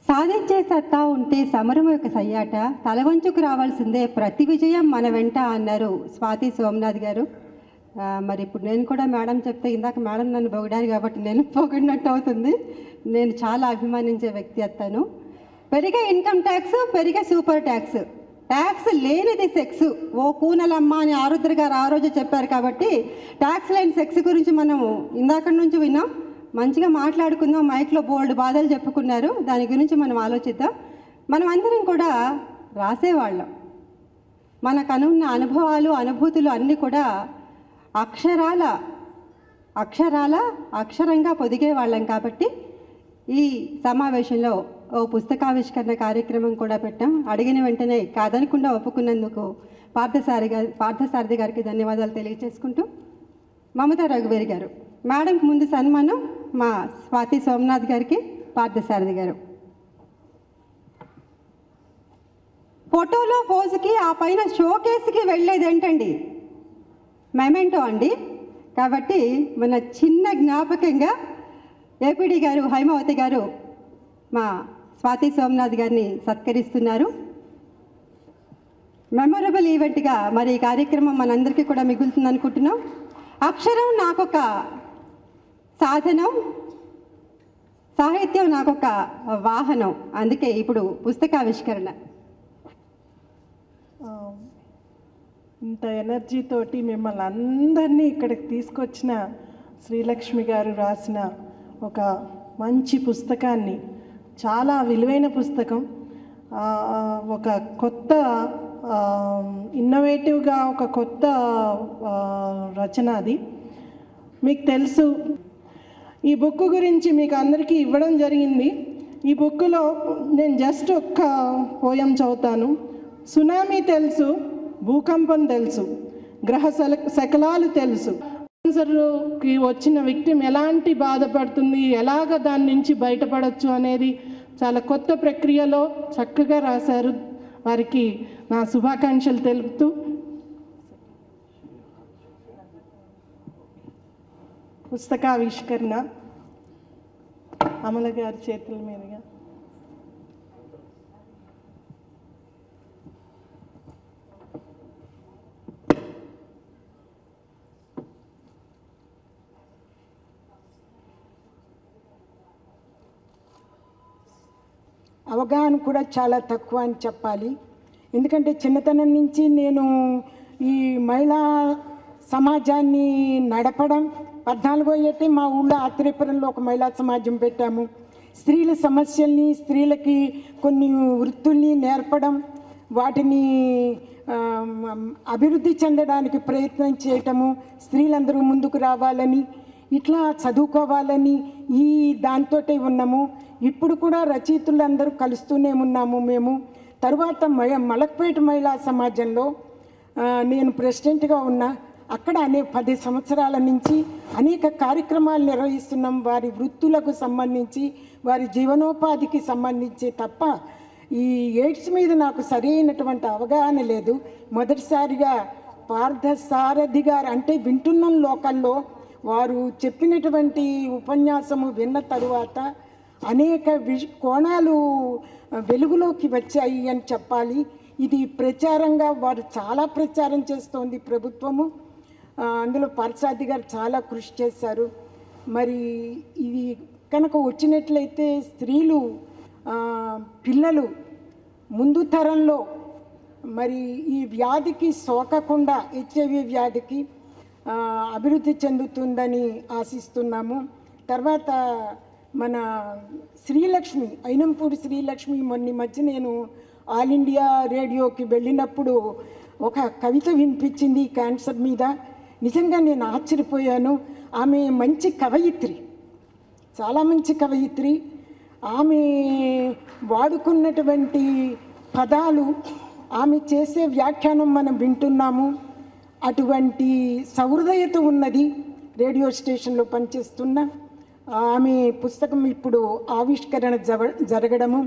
సాధించే సత్తా ఉంటే సమరం యొక్క సయ్యాట, తలవంచుకు రావాల్సిందే ప్రతి విజయం మన వెంట అన్నారు స్వాతి సోమనాథ్ గారు. మరి ఇప్పుడు నేను కూడా మేడం చెప్తే, ఇందాక మేడం నన్ను పొగిడారు కాబట్టి నేను పొగిడినట్టు అవుతుంది. నేను చాలా అభిమానించే వ్యక్తి అతను. పెరిగే ఇన్కమ్ ట్యాక్స్, పెరిగే సూపర్ ట్యాక్స్, ట్యాక్స్ లేనిది సెక్స్. ఓ కూనలమ్మ అని ఆరుద్ర గారు ఆ రోజు చెప్పారు. కాబట్టి ట్యాక్స్ లేని సెక్స్ గురించి మనం ఇందాక నుంచి విన్నాం. మంచిగా మాట్లాడుకుందాం. మైక్లో బోల్డ్ బాధలు చెప్పుకున్నారు. దాని గురించి మనం ఆలోచిద్దాం. మనం అందరం కూడా రాసేవాళ్ళం. మనకనున్న అనుభవాలు, అనుభూతులు అన్నీ కూడా అక్షరంగా పొదిగే వాళ్ళం. కాబట్టి ఈ సమావేశంలో ఓ పుస్తకావిష్కరణ కార్యక్రమం కూడా పెట్టాం. అడిగిన వెంటనే కాదనకుండా ఒప్పుకున్నందుకు పార్థసారథి గారికి ధన్యవాదాలు తెలియజేసుకుంటూ, మమతా రఘువేరి గారు మేడంకి ముందు సన్మానం, మా స్వాతి సోమనాథ్ గారికి పార్థసారథి గారు. ఫోటోలో పోజుకి ఆ పైన షోకేస్కి వెళ్ళేది ఏంటండి? మెమెంటో అండి. కాబట్టి మన చిన్న జ్ఞాపకంగా ఏపీడీ గారు, హైమావతి గారు మా స్వాతి సోమనాథ్ గారిని సత్కరిస్తున్నారు. మెమొరబుల్ ఈవెంట్గా మరి ఈ కార్యక్రమం మనందరికీ కూడా మిగులుతుంది అనుకుంటున్నాం. అక్షరం నాకొక సాధనం, సాహిత్యం నాకొక వాహనం. అందుకే ఇప్పుడు పుస్తకావిష్కరణ. ఇంత ఎనర్జీతోటి మిమ్మల్ని అందరినీ ఇక్కడికి తీసుకొచ్చిన శ్రీలక్ష్మి గారు రాసిన ఒక మంచి పుస్తకాన్ని, చాలా విలువైన పుస్తకం, ఒక కొత్త ఇన్నోవేటివ్గా ఒక కొత్త రచన అది. మీకు తెలుసు, ఈ బుక్ గురించి మీకు అందరికీ ఇవ్వడం జరిగింది. ఈ బుక్లో నేను జస్ట్ ఒక్క పోయం చదువుతాను. సునామీ తెలుసు, భూకంపం తెలుసు, గ్రహ శకలాలు తెలుసు. క్యాన్సర్కి వచ్చిన విక్టిమ్ ఎలాంటి బాధపడుతుంది, ఎలాగ దాని నుంచి బయటపడవచ్చు అనేది చాలా కొత్త ప్రక్రియలో చక్కగా రాశారు. వారికి నా శుభాకాంక్షలు తెలుపుతూ పుస్తకావిష్కరణ అమల గారి చేతుల మీదుగా. అవగాహన కూడా చాలా తక్కువ అని చెప్పాలి. ఎందుకంటే చిన్నతనం నుంచి నేను ఈ మహిళా సమాజాన్ని నడపడం, 14వ ఏటే మా ఊళ్ళో ఆత్రేయపురంలో ఒక మహిళా సమాజం పెట్టాము. స్త్రీల సమస్యల్ని, స్త్రీలకి కొన్ని వృత్తుల్ని నేర్పడం, వాటిని అభివృద్ధి చెందడానికి ప్రయత్నం చేయటము, స్త్రీలందరూ ముందుకు రావాలని, ఇట్లా చదువుకోవాలని ఈ దాంతోటే ఉన్నాము. ఇప్పుడు కూడా రచయితులందరూ కలుస్తూనే ఉన్నాము మేము. తర్వాత మలక్పేట మహిళా సమాజంలో నేను ప్రెసిడెంట్గా ఉన్నా. అక్కడ 10 సంవత్సరాల నుంచి అనేక కార్యక్రమాలు నిర్వహిస్తున్నాం. వారి వృత్తులకు సంబంధించి, వారి జీవనోపాధికి సంబంధించి తప్ప ఈ ఎయిడ్స్ మీద నాకు సరైనటువంటి అవగాహన లేదు. మొదటిసారిగా పార్థసారథి గారు అంటే వింటున్న లోకల్లో వారు చెప్పినటువంటి ఉపన్యాసము విన్న తరువాత అనేక కోణాలు వెలుగులోకి వచ్చాయి అని చెప్పాలి. ఇది ప్రచారంగా వారు చాలా ప్రచారం చేస్తోంది ప్రభుత్వము. అందులో పార్థసారథి గారు చాలా కృషి చేశారు. మరి ఇది కనుక వచ్చినట్లయితే స్త్రీలు, పిల్లలు ముందు తరంలో మరి ఈ వ్యాధికి సోకకుండా, హెచ్ఐవి వ్యాధికి అభివృద్ధి చెందుతుందని ఆశిస్తున్నాము. తర్వాత మన శ్రీలక్ష్మి, అయినంపూడి శ్రీలక్ష్మి, మొన్న మధ్య నేను ఆల్ ఇండియా రేడియోకి వెళ్ళినప్పుడు ఒక కవిత వినిపించింది క్యాన్సర్ మీద. నిజంగా నేను ఆశ్చర్యపోయాను. ఆమె మంచి కవయిత్రి, చాలా మంచి కవయిత్రి. ఆమె వాడుకున్నటువంటి పదాలు, ఆమె చేసే వ్యాఖ్యానం మనం వింటున్నాము. అటువంటి సహృదయత ఉన్నది రేడియో స్టేషన్లో పనిచేస్తున్న ఆమె. పుస్తకం ఇప్పుడు ఆవిష్కరణ జరగడము,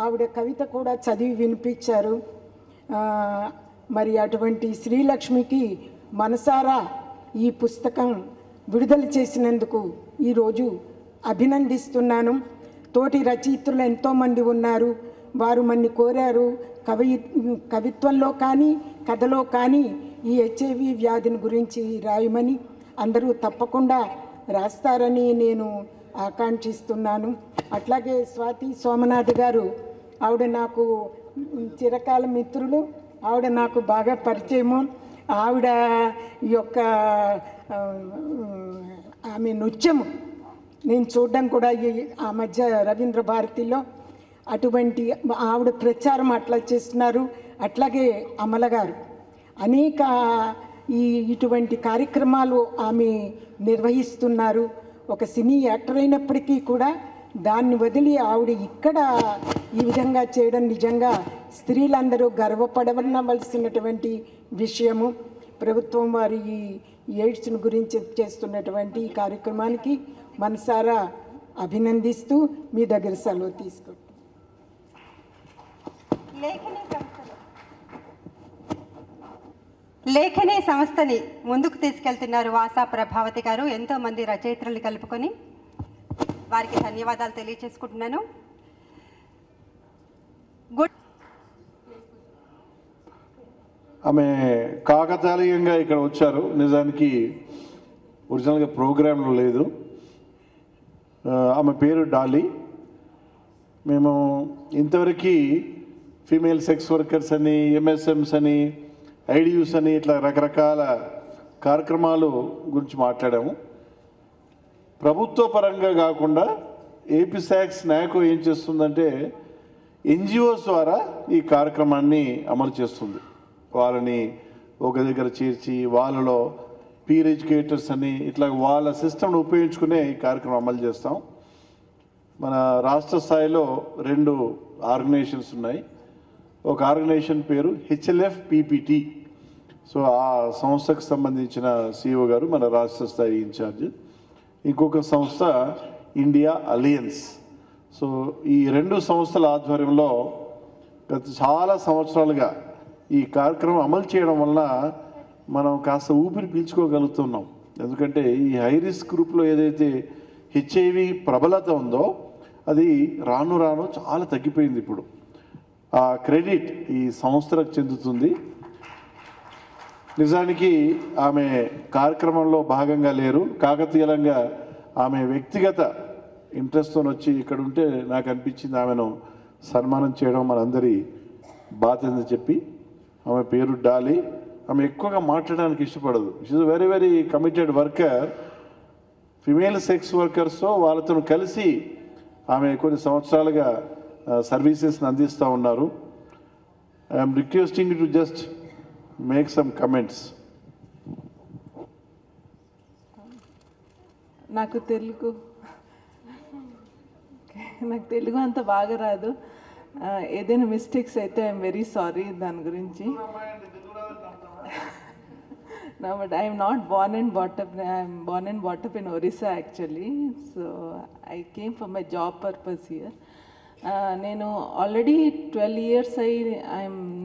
ఆవిడ కవిత కూడా చదివి వినిపించారు. మరి అటువంటి శ్రీలక్ష్మికి మనసారా ఈ పుస్తకం విడుదల చేసినందుకు ఈరోజు అభినందిస్తున్నాను. తోటి రచయిత్రులు ఎంతోమంది ఉన్నారు. వారు మన్ని కోరారు కవిత్వంలో కానీ కథలో కానీ ఈ హెచ్ఐవి వ్యాధిని గురించి రాయమని. అందరూ తప్పకుండా రాస్తారని నేను ఆకాంక్షిస్తున్నాను. అట్లాగే స్వాతి సోమనాథ్ గారు, ఆవిడ నాకు చిరకాల మిత్రులు, ఆవిడ నాకు బాగా పరిచయము. ఆవిడ యొక్క ఆమె నృత్యము నేను చూడడం కూడా ఆ మధ్య రవీంద్ర భారతిలో అటువంటి ఆవిడ ప్రచారం అట్లా చేస్తున్నారు. అట్లాగే అమల గారు అనేక ఇటువంటి కార్యక్రమాలు ఆమె నిర్వహిస్తున్నారు. ఒక సినీ యాక్టర్ అయినప్పటికీ కూడా దాన్ని వదిలి ఆవిడ ఇక్కడ ఈ విధంగా చేయడం నిజంగా స్త్రీలందరూ గర్వపడవలసినటువంటి విషయము. ప్రభుత్వం వారి ఈ ఎయిడ్స్ను గురించి చేస్తున్నటువంటి ఈ కార్యక్రమానికి మనసారా అభినందిస్తూ మీ దగ్గర సెలవు తీసుకుంటాం. లేఖనే సంస్థని ముందుకు తీసుకెళ్తున్నారు వాసా ప్రభావతి గారు. ఎంతోమంది రచయిత్రులు కలుపుకొని వారికి ధన్యవాదాలు తెలియజేసుకుంటున్నాను. ఆమె కాకతాళీయంగా ఇక్కడ వచ్చారు. నిజానికి ఒరిజినల్గా ప్రోగ్రాంలో లేదు. ఆమె పేరు డాలీ. మేము ఇంతవరకు ఫీమేల్ సెక్స్ వర్కర్స్ అని, ఎంఎస్ఎంస్ అని, ఐడియూస్ అని ఇట్లా రకరకాల కార్యక్రమాలు గురించి మాట్లాడాము. ప్రభుత్వ పరంగా కాకుండా ఏపీ శాక్స్ నాయకో ఏం చేస్తుందంటే ఎన్జిఓస్ ద్వారా ఈ కార్యక్రమాన్ని అమలు చేస్తుంది. వాళ్ళని ఒక దగ్గర చేర్చి వాళ్ళలో పీర్ ఎడ్యుకేటర్స్ అని ఇట్లా వాళ్ళ సిస్టమ్ను ఉపయోగించుకునే ఈ కార్యక్రమం అమలు చేస్తాం. మన రాష్ట్ర స్థాయిలో 2 ఆర్గనైజేషన్స్ ఉన్నాయి. ఒక ఆర్గనైజేషన్ పేరు హెచ్ఎల్ఎఫ్ పీపీటీ. సో ఆ సంస్థకు సంబంధించిన సిఇఓ గారు మన రాష్ట్ర స్థాయి ఇన్ఛార్జ్. ఇంకొక సంస్థ ఇండియా అలయన్స్. సో ఈ 2 సంస్థల ఆధ్వర్యంలో గత చాలా సంవత్సరాలుగా ఈ కార్యక్రమం అమలు చేయడం వలన మనం కాస్త ఊపిరి పీల్చుకోగలుగుతున్నాం. ఎందుకంటే ఈ హై రిస్క్ గ్రూప్లో ఏదైతే హెచ్ఐవి ప్రబలత ఉందో అది రాను రాను చాలా తగ్గిపోయింది. ఇప్పుడు ఆ క్రెడిట్ ఈ సంస్థలకు చెందుతుంది. నిజానికి ఆమె కార్యక్రమంలో భాగంగా లేరు. కాకతీయంగా ఆమె వ్యక్తిగత ఇంట్రెస్ట్తో వచ్చి ఇక్కడ ఉంటే నాకు అనిపించింది ఆమెను సన్మానం చేయడం మనందరి బాధ్యత చెప్పి. ఆమె పేరు డాలి. ఆమె ఎక్కువగా మాట్లాడడానికి ఇష్టపడదు. She's very very committed worker. Female sex వర్కర్స్తో వాళ్ళతో కలిసి ఆమె కొన్ని సంవత్సరాలుగా సర్వీసెస్ని అందిస్తూ ఉన్నారు. I'm requesting to just make some comments. నాకు తెలుగు అంత బాగా రాదు. ఏదైనా మిస్టేక్స్ అయితే ఐఎమ్ వెరీ సారీ దాని గురించి. No, but I am not born and brought up. I am born and brought up in Orissa actually. So I came for my job purpose here. నేను ఆల్రెడీ 12 years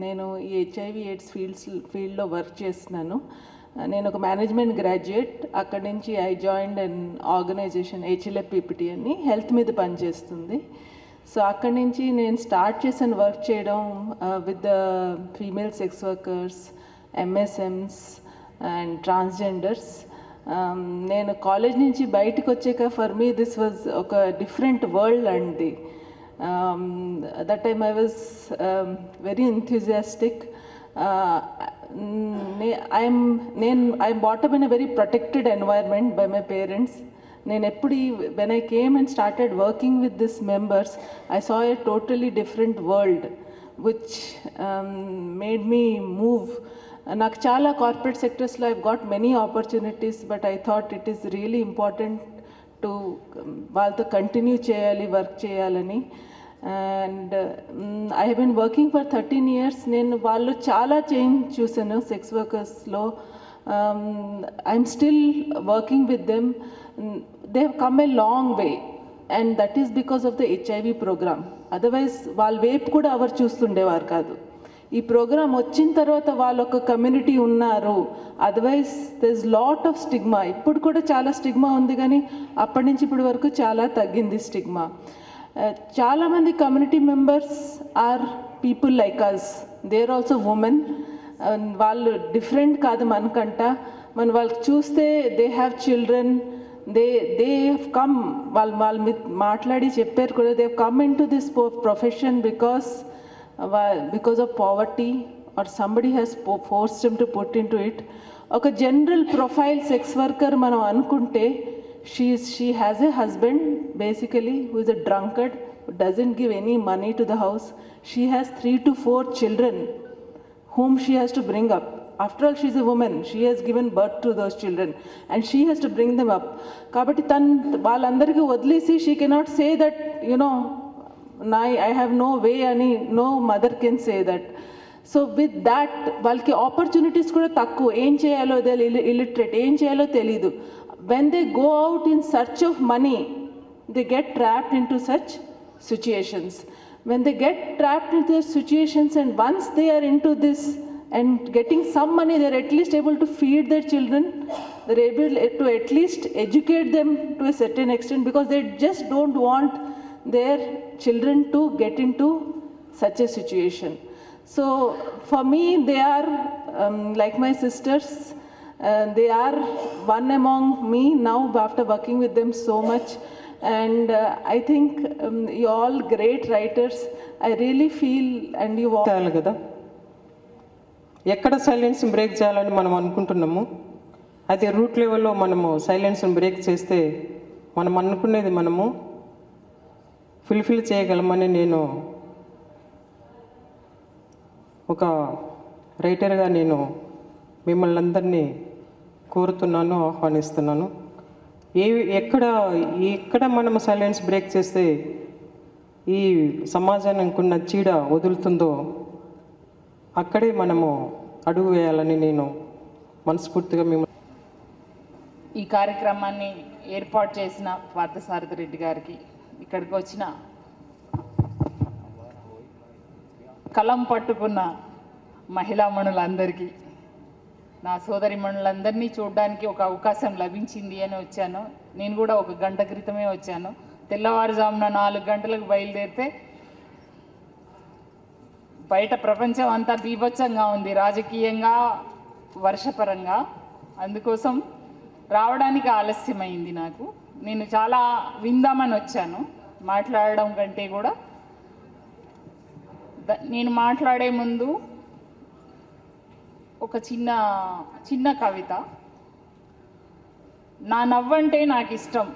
నేను ఈ హెచ్ఐవి ఎయిడ్స్ ఫీల్డ్లో వర్క్ చేస్తున్నాను. నేను ఒక మేనేజ్మెంట్ గ్రాడ్యుయేట్. అక్కడి నుంచి I joined an organisation HLF PPT అని హెల్త్ మీద పనిచేస్తుంది. సో అక్కడి నుంచి నేను స్టార్ట్ చేశాను వర్క్ చేయడం with the female sex workers, MSMs and transgenders. నేను కాలేజ్ నుంచి బయటకు వచ్చాక ఫర్ మీ దిస్ వాజ్ ఒక డిఫరెంట్ వరల్డ్ అండి. That time I was very enthusiastic. I'm brought up in a very protected environment by my parents. నేను ఎప్పుడు when I came and started working with this members I saw a totally different world which made me move. నాకు చాలా కార్పొరేట్ సెక్టర్స్లో I've got many opportunities, but I thought it is really important to వాళ్ళతో కంటిన్యూ చేయాలి, వర్క్ చేయాలని. And I have been working for 13 years. నేను వాళ్ళు చాలా చేంజ్ చూసాను సెక్స్ వర్కర్స్లో. I'm still working with them. They have come a long way and that is because of the HIV programme. Otherwise వాళ్ళ వైపు కూడా ఎవరు చూస్తుండేవారు కాదు. ఈ ప్రోగ్రామ్ వచ్చిన తర్వాత వాళ్ళు ఒక కమ్యూనిటీ ఉన్నారు. Otherwise there is lot of stigma. ఇప్పుడు కూడా చాలా స్టిగ్మా ఉంది, కానీ అప్పటి నుంచి ఇప్పటి వరకు చాలా తగ్గింది స్టిగ్మా. చాలామంది community members are people like us. They are also women. వాళ్ళు డిఫరెంట్ కాదు మనకంట. మనం వాళ్ళకి చూస్తే they have children. They have come, వాళ్ళు మాట్లాడి చెప్పారు కూడా, they have come into this profession because of poverty or somebody has forced them to put into it. ఒక జనరల్ ప్రొఫైల్ సెక్స్ వర్కర్ మనం అనుకుంటే she has a husband basically who is a drunkard, who doesn't give any money to the house. She has 3 to 4 children whom she has to bring up. After all, she is a woman. She has given birth to those children and she has to bring them up. కాబట్టి వాళ్ళందరికీ వదిలేసి she cannot say that, you know, I have no way ani, no mother can say that. So with that వాళ్ళకి ఆపర్చునిటీస్ కూడా తక్కువ. ఏం చేయాలో illiterate, ఏం చేయాలో తెలీదు. When they go out in search of money, they get trapped into such situations. When they get trapped into their situations and once they are into this and getting some money, they are at least able to feed their children. They are able to at least educate them to a certain extent because they just don't want their children to get into such a situation. So for me, they are like my sisters. They are one among me now after working with them so much. And I think you all great writers. I really feel and you all కదా ఎక్కడ సైలెన్స్ బ్రేక్ చేయాలని మనం అనుకుంటున్నాము, అదే రూట్ లెవెల్లో మనము సైలెన్స్ బ్రేక్ చేస్తే మనం అనుకునేది మనము ఫుల్ఫిల్ చేయగలమని నేను ఒక రైటర్గా నేను మిమ్మల్ని అందరినీ కోరుతున్నాను, ఆహ్వానిస్తున్నాను. ఎక్కడ మనం సైలెన్స్ బ్రేక్ చేస్తే ఈ సమాజానికి ఉన్న చీడ వదులుతుందో అక్కడే మనము అడుగు వేయాలని నేను మనస్ఫూర్తిగా ఈ కార్యక్రమాన్ని ఏర్పాటు చేసిన పార్థసారథి రెడ్డి గారికి, ఇక్కడికి వచ్చిన కలం పట్టుకున్న మహిళామణులందరికీ, నా సోదరిమణులందరినీ చూడడానికి ఒక అవకాశం లభించింది అని వచ్చాను. నేను కూడా 1 గంట క్రితమే వచ్చాను. తెల్లవారుజామున 4 గంటలకు బయలుదేరితే బయట ప్రపంచం అంతా బీభత్సంగా ఉంది, రాజకీయంగా, వర్షపరంగా. అందుకోసం రావడానికి ఆలస్యమైంది నాకు. నేను చాలా విందామని వచ్చాను, మాట్లాడడం కంటే కూడా. నేను మాట్లాడే ముందు ఒక చిన్న కవిత. నా నవ్వంటే నాకు ఇష్టం,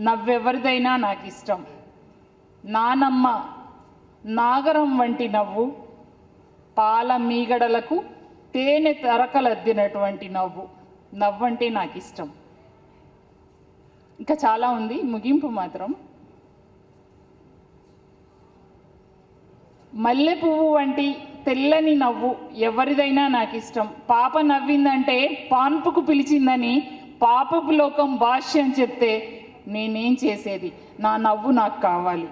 నవ్వెవరిదైనా నాకు ఇష్టం. నానమ్మ నాగరం వంటి నవ్వు, పాల మీగడలకు తేనె తరకలద్దినటువంటి నవ్వు. నవ్వంటే నాకు ఇష్టం. ఇంకా చాలా ఉంది, ముగింపు మాత్రం. మల్లె పువ్వు వంటి తెల్లని నవ్వు ఎవరిదైనా నాకు ఇష్టం. పాప నవ్విందంటే పాన్పుకు పిలిచిందని పాపపు లోకం భాష్యం చెప్తే నేనేం చేసేది? నా నవ్వు నాకు కావాలి.